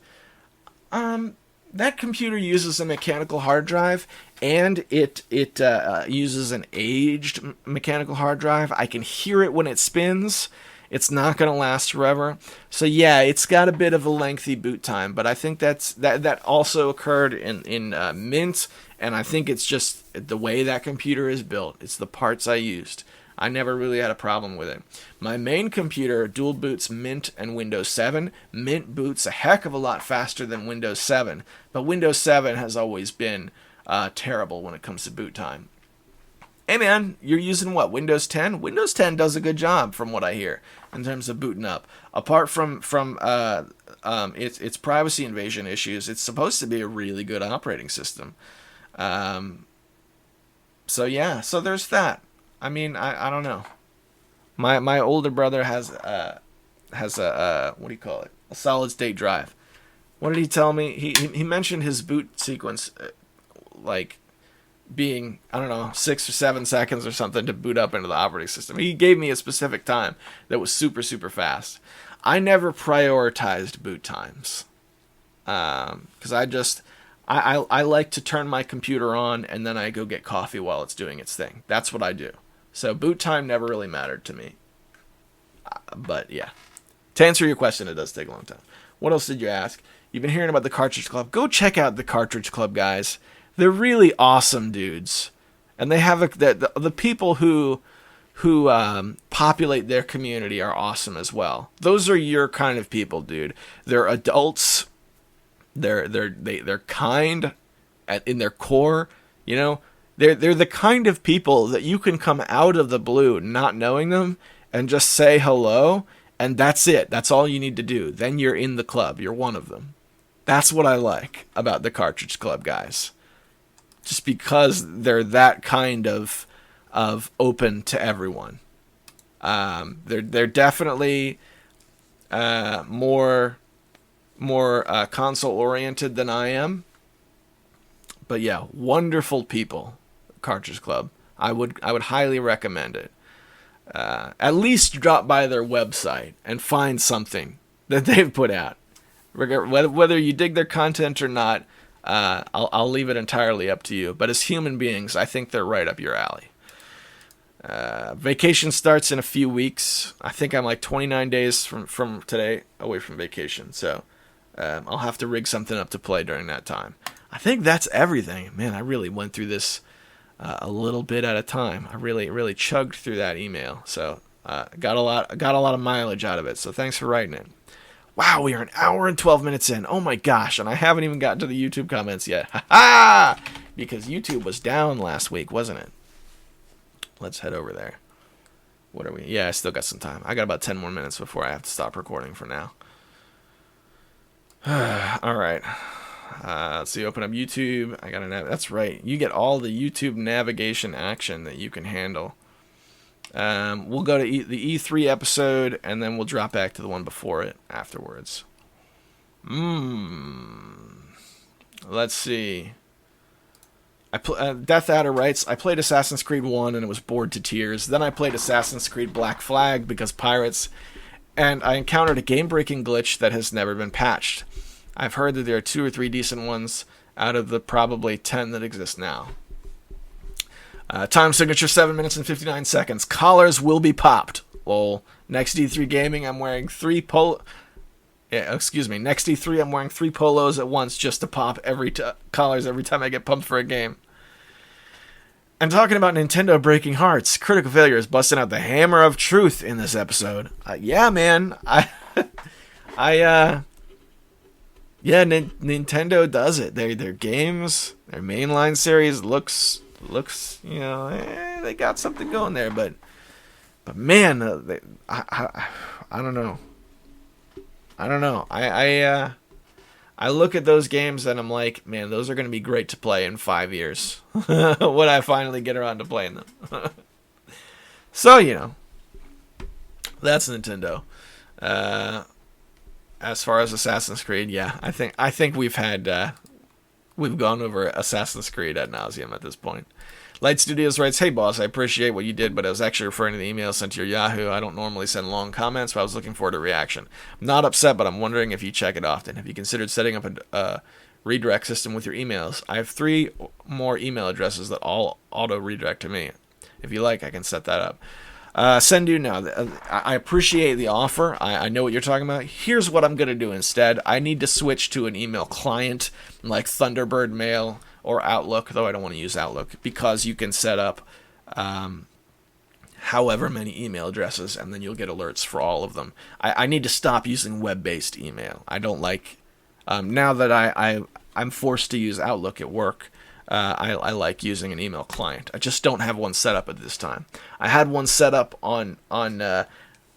that computer uses a mechanical hard drive, and it uses an aged mechanical hard drive. I can hear it when it spins. It's not going to last forever. So yeah, it's got a bit of a lengthy boot time, but I think that also occurred in Mint, and I think it's just the way that computer is built. It's the parts I used. I never really had a problem with it. My main computer dual boots Mint and Windows 7. Mint boots a heck of a lot faster than Windows 7, but Windows 7 has always been terrible when it comes to boot time. Hey man, you're using what, Windows 10? Windows 10 does a good job from what I hear in terms of booting up. Apart from its privacy invasion issues, it's supposed to be a really good operating system. So yeah, so there's that. I mean, I don't know. My older brother has a what do you call it? A solid state drive. What did he tell me? He mentioned his boot sequence, like being, I don't know, 6 or 7 seconds or something to boot up into the operating system. He gave me a specific time that was super, super fast. I never prioritized boot times. Because I like to turn my computer on and then I go get coffee while it's doing its thing. That's what I do. So boot time never really mattered to me. But yeah. To answer your question, it does take a long time. What else did you ask? You've been hearing about the Cartridge Club. Go check out the Cartridge Club, guys. They're really awesome dudes. And they have the people who populate their community are awesome as well. Those are your kind of people, dude. They're adults. They're kind in their core, you know. They're the kind of people that you can come out of the blue not knowing them and just say hello, and that's it. That's all you need to do. Then you're in the club. You're one of them. That's what I like about the Cartridge Club guys. Just because they're that kind of open to everyone. They're definitely more console oriented than I am. But yeah, wonderful people, Cartridge Club. I would highly recommend it. At least drop by their website and find something that they've put out. Whether you dig their content or not, I'll leave it entirely up to you. But as human beings, I think they're right up your alley. Vacation starts in a few weeks. I think I'm like 29 days from today away from vacation. So I'll have to rig something up to play during that time. I think that's everything. Man, I really went through this a little bit at a time. I really chugged through that email. So got a lot of mileage out of it. So thanks for writing it. Wow, we are an hour and 12 minutes in. Oh my gosh, and I haven't even gotten to the YouTube comments yet. Ha ha! Because YouTube was down last week, wasn't it? let's head over there. What are we? Yeah, I still got some time. I got about 10 more minutes before I have to stop recording for now. All right. Let's see. Open up YouTube. I got a that's right. You get all the YouTube navigation action that you can handle. We'll go to the E3 episode, and then we'll drop back to the one before it afterwards. Let's see. Death Adder writes, I played Assassin's Creed 1 and it was bored to tears. Then I played Assassin's Creed Black Flag because pirates, and I encountered a game-breaking glitch that has never been patched. I've heard that there are 2 or 3 decent ones out of the probably 10 that exist now. Time signature 7 minutes and 59 seconds. Collars will be popped. Lol. Next E3 gaming, I'm wearing 3 Next E3, I'm wearing 3 polos at once just to pop collars every time I get pumped for a game. And talking about Nintendo breaking hearts, Critical Failure is busting out the hammer of truth in this episode. Yeah, man. Nintendo does it. Their games, their mainline series looks, they got something going there, but man, I don't know. I look at those games and I'm like, man, those are going to be great to play in 5 years when I finally get around to playing them. So, that's Nintendo. As far as Assassin's Creed, yeah, I think we've gone over Assassin's Creed ad nauseum at this point. Light Studios writes, hey boss, I appreciate what you did, but I was actually referring to the email sent to your Yahoo. I don't normally send long comments, but I was looking forward to a reaction. I'm not upset, but I'm wondering if you check it often. Have you considered setting up a redirect system with your emails? I have 3 more email addresses that all auto redirect to me. If you like, I can set that up. Sendu, now, I appreciate the offer. I know what you're talking about. Here's what I'm going to do instead. I need to switch to an email client like Thunderbird Mail or Outlook, though I don't want to use Outlook, because you can set up however many email addresses, and then you'll get alerts for all of them. I need to stop using web-based email. I don't like... now that I'm forced to use Outlook at work, I like using an email client. I just don't have one set up at this time. I had one set up on the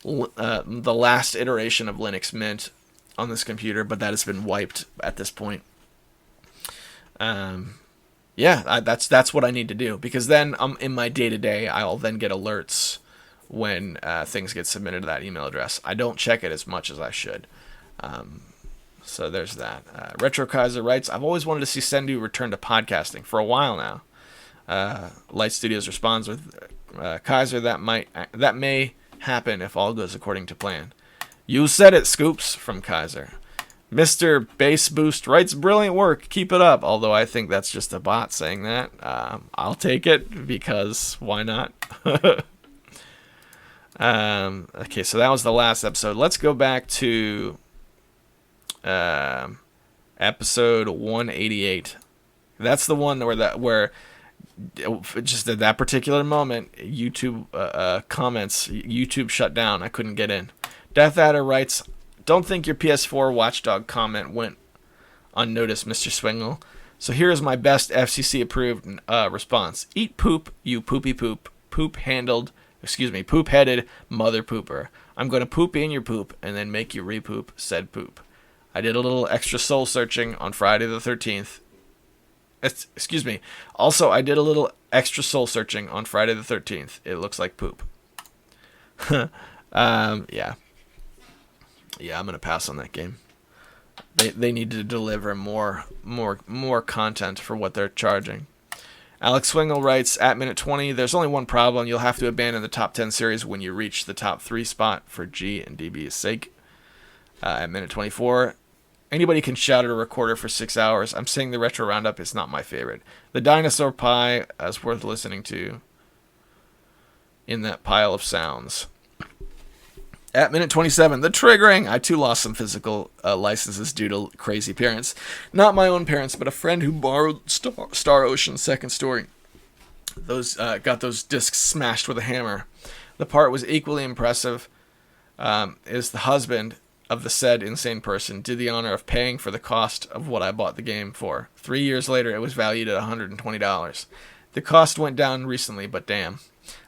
last iteration of Linux Mint on this computer, but that has been wiped at this point. That's what I need to do, because then in my day-to-day, I'll then get alerts when things get submitted to that email address. I don't check it as much as I should. So there's that. Retro Kaiser writes, I've always wanted to see Sendu return to podcasting for a while now. Light Studios responds with, Kaiser, that may happen if all goes according to plan. You said it, Scoops, from Kaiser. Mr. Bass Boost writes, brilliant work, keep it up. Although I think that's just a bot saying that. I'll take it, because why not? Okay, so that was the last episode. Let's go back to episode 188. That's the one where just at that particular moment, YouTube comments, YouTube shut down. I couldn't get in. Death Adder writes, don't think your PS4 Watchdog comment went unnoticed, Mr. Swingle. So here is my best FCC-approved response. Eat poop, you poopy poop. Poop-headed mother pooper. I'm going to poop in your poop and then make you re-poop said poop. I did a little extra soul searching on Friday the 13th. Excuse me. Also, I did a little extra soul searching on Friday the 13th. It looks like poop. Yeah. Yeah, I'm gonna pass on that game. They need to deliver more content for what they're charging. Alex Swingle writes, at minute 20, there's only one problem. You'll have to abandon the top 10 series when you reach the top 3 spot for G and DB's sake. At minute 24, anybody can shout at a recorder for 6 hours. I'm saying the Retro Roundup is not my favorite. The Dinosaur Pie is worth listening to in that pile of sounds. At minute 27, the triggering. I too lost some physical licenses due to crazy parents. Not my own parents, but a friend who borrowed Star Ocean's second story. Those got those discs smashed with a hammer. The part was equally impressive. Is the husband of the said insane person did the honor of paying for the cost of what I bought the game for. 3 years later, it was valued at $120. The cost went down recently, but damn.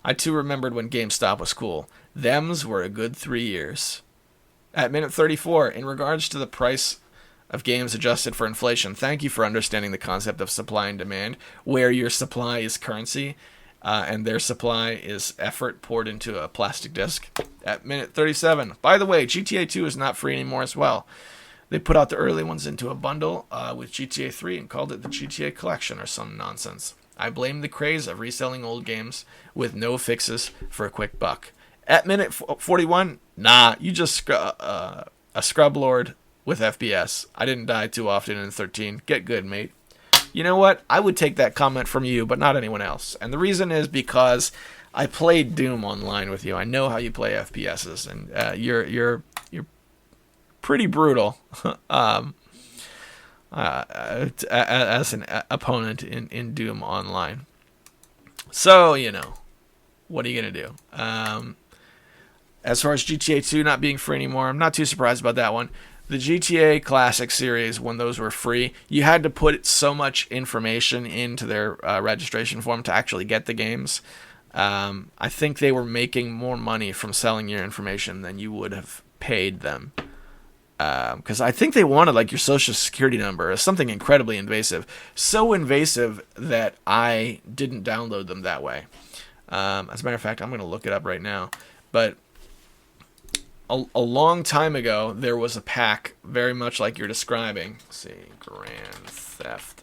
I too remembered when GameStop was cool. Thems were a good 3 years. At minute 34, in regards to the price of games adjusted for inflation, thank you for understanding the concept of supply and demand, where your supply is currency and their supply is effort poured into a plastic disc. At minute 37, by the way, GTA 2 is not free anymore as well. They put out the early ones into a bundle with GTA 3 and called it the GTA Collection or some nonsense. I blame the craze of reselling old games with no fixes for a quick buck. At minute 41, nah, you just a scrub lord with FPS. I didn't die too often in 13. Get good, mate. You know what? I would take that comment from you, but not anyone else. And the reason is because I played Doom online with you. I know how you play FPSs, and you're pretty brutal as an opponent in Doom online. So, you know, what are you going to do? As far as GTA 2 not being free anymore, I'm not too surprised about that one. The GTA Classic series, when those were free, you had to put so much information into their registration form to actually get the games. I think they were making more money from selling your information than you would have paid them. Because I think they wanted like your social security number or something incredibly invasive. So invasive that I didn't download them that way. As a matter of fact, I'm going to look it up right now. But a long time ago, there was a pack very much like you're describing. Let's see, Grand Theft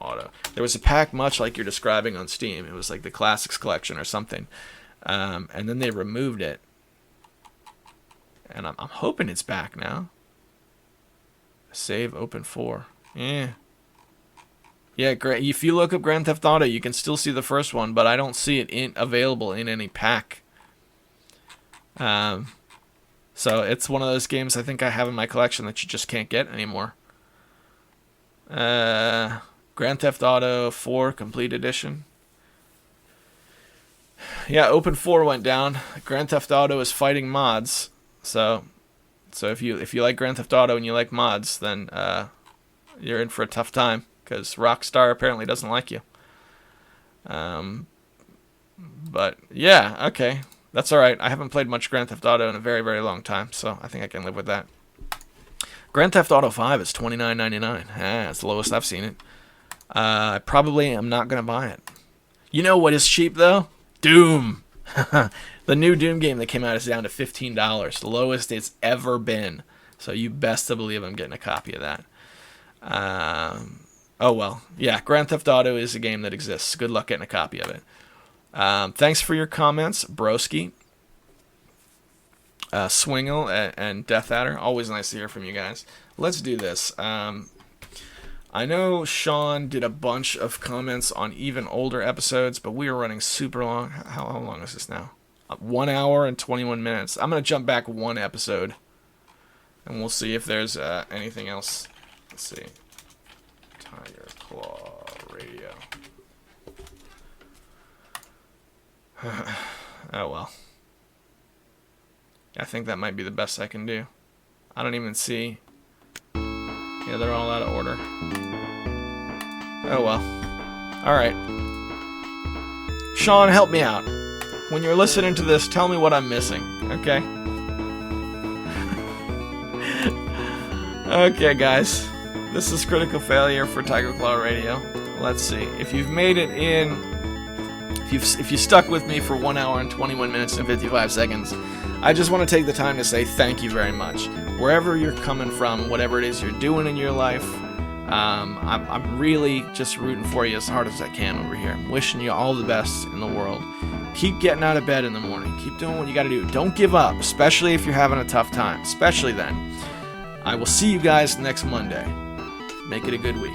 Auto. There was a pack much like you're describing on Steam. It was like the Classics Collection or something. And then they removed it. And I'm hoping it's back now. Save open 4. Yeah, if you look up Grand Theft Auto, you can still see the first one, but I don't see it available in any pack. So it's one of those games I think I have in my collection that you just can't get anymore. Grand Theft Auto 4 Complete Edition. Yeah, Open 4 went down. Grand Theft Auto is fighting mods. So if you like Grand Theft Auto and you like mods, then you're in for a tough time. Because Rockstar apparently doesn't like you. But, yeah, okay. That's alright. I haven't played much Grand Theft Auto in a very, very long time, so I think I can live with that. Grand Theft Auto 5 is $29.99. It's the lowest I've seen it. I probably am not going to buy it. You know what is cheap, though? Doom! The new Doom game that came out is down to $15. The lowest it's ever been. So you best to believe I'm getting a copy of that. Oh, well. Yeah, Grand Theft Auto is a game that exists. Good luck getting a copy of it. Thanks for your comments, Broski, Swingle, and Death Adder. Always nice to hear from you guys. Let's do this. I know Sean did a bunch of comments on even older episodes, but we are running super long. How long is this now? 1 hour and 21 minutes. I'm going to jump back one episode, and we'll see if there's anything else. Let's see. Tiger Claw Radio. Oh well. I think that might be the best I can do. I don't even see. Yeah, they're all out of order. Oh well. Alright. Sean, help me out. When you're listening to this, tell me what I'm missing, okay? Okay, guys. This is Critical Failure for Tiger Claw Radio. Let's see. If you've made it in... If you stuck with me for 1 hour and 21 minutes and 55 seconds, I just want to take the time to say thank you very much. Wherever you're coming from, whatever it is you're doing in your life, I'm really just rooting for you as hard as I can over here. I'm wishing you all the best in the world. Keep getting out of bed in the morning. Keep doing what you got to do. Don't give up, especially if you're having a tough time. Especially then. I will see you guys next Monday. Make it a good week.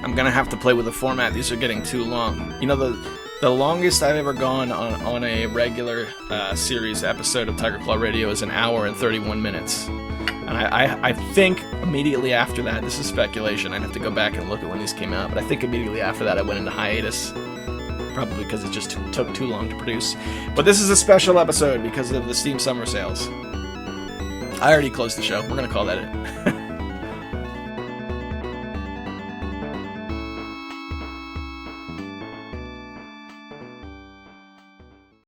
I'm gonna have to play with the format. These are getting too long. You know, the longest I've ever gone on a regular series episode of Tiger Claw Radio is 1 hour and 31 minutes. And I think immediately after that, this is speculation, I'd have to go back and look at when these came out, but I think immediately after that I went into hiatus. Probably because it just took too long to produce. But this is a special episode because of the Steam Summer Sales. I already closed the show. We're gonna call that it.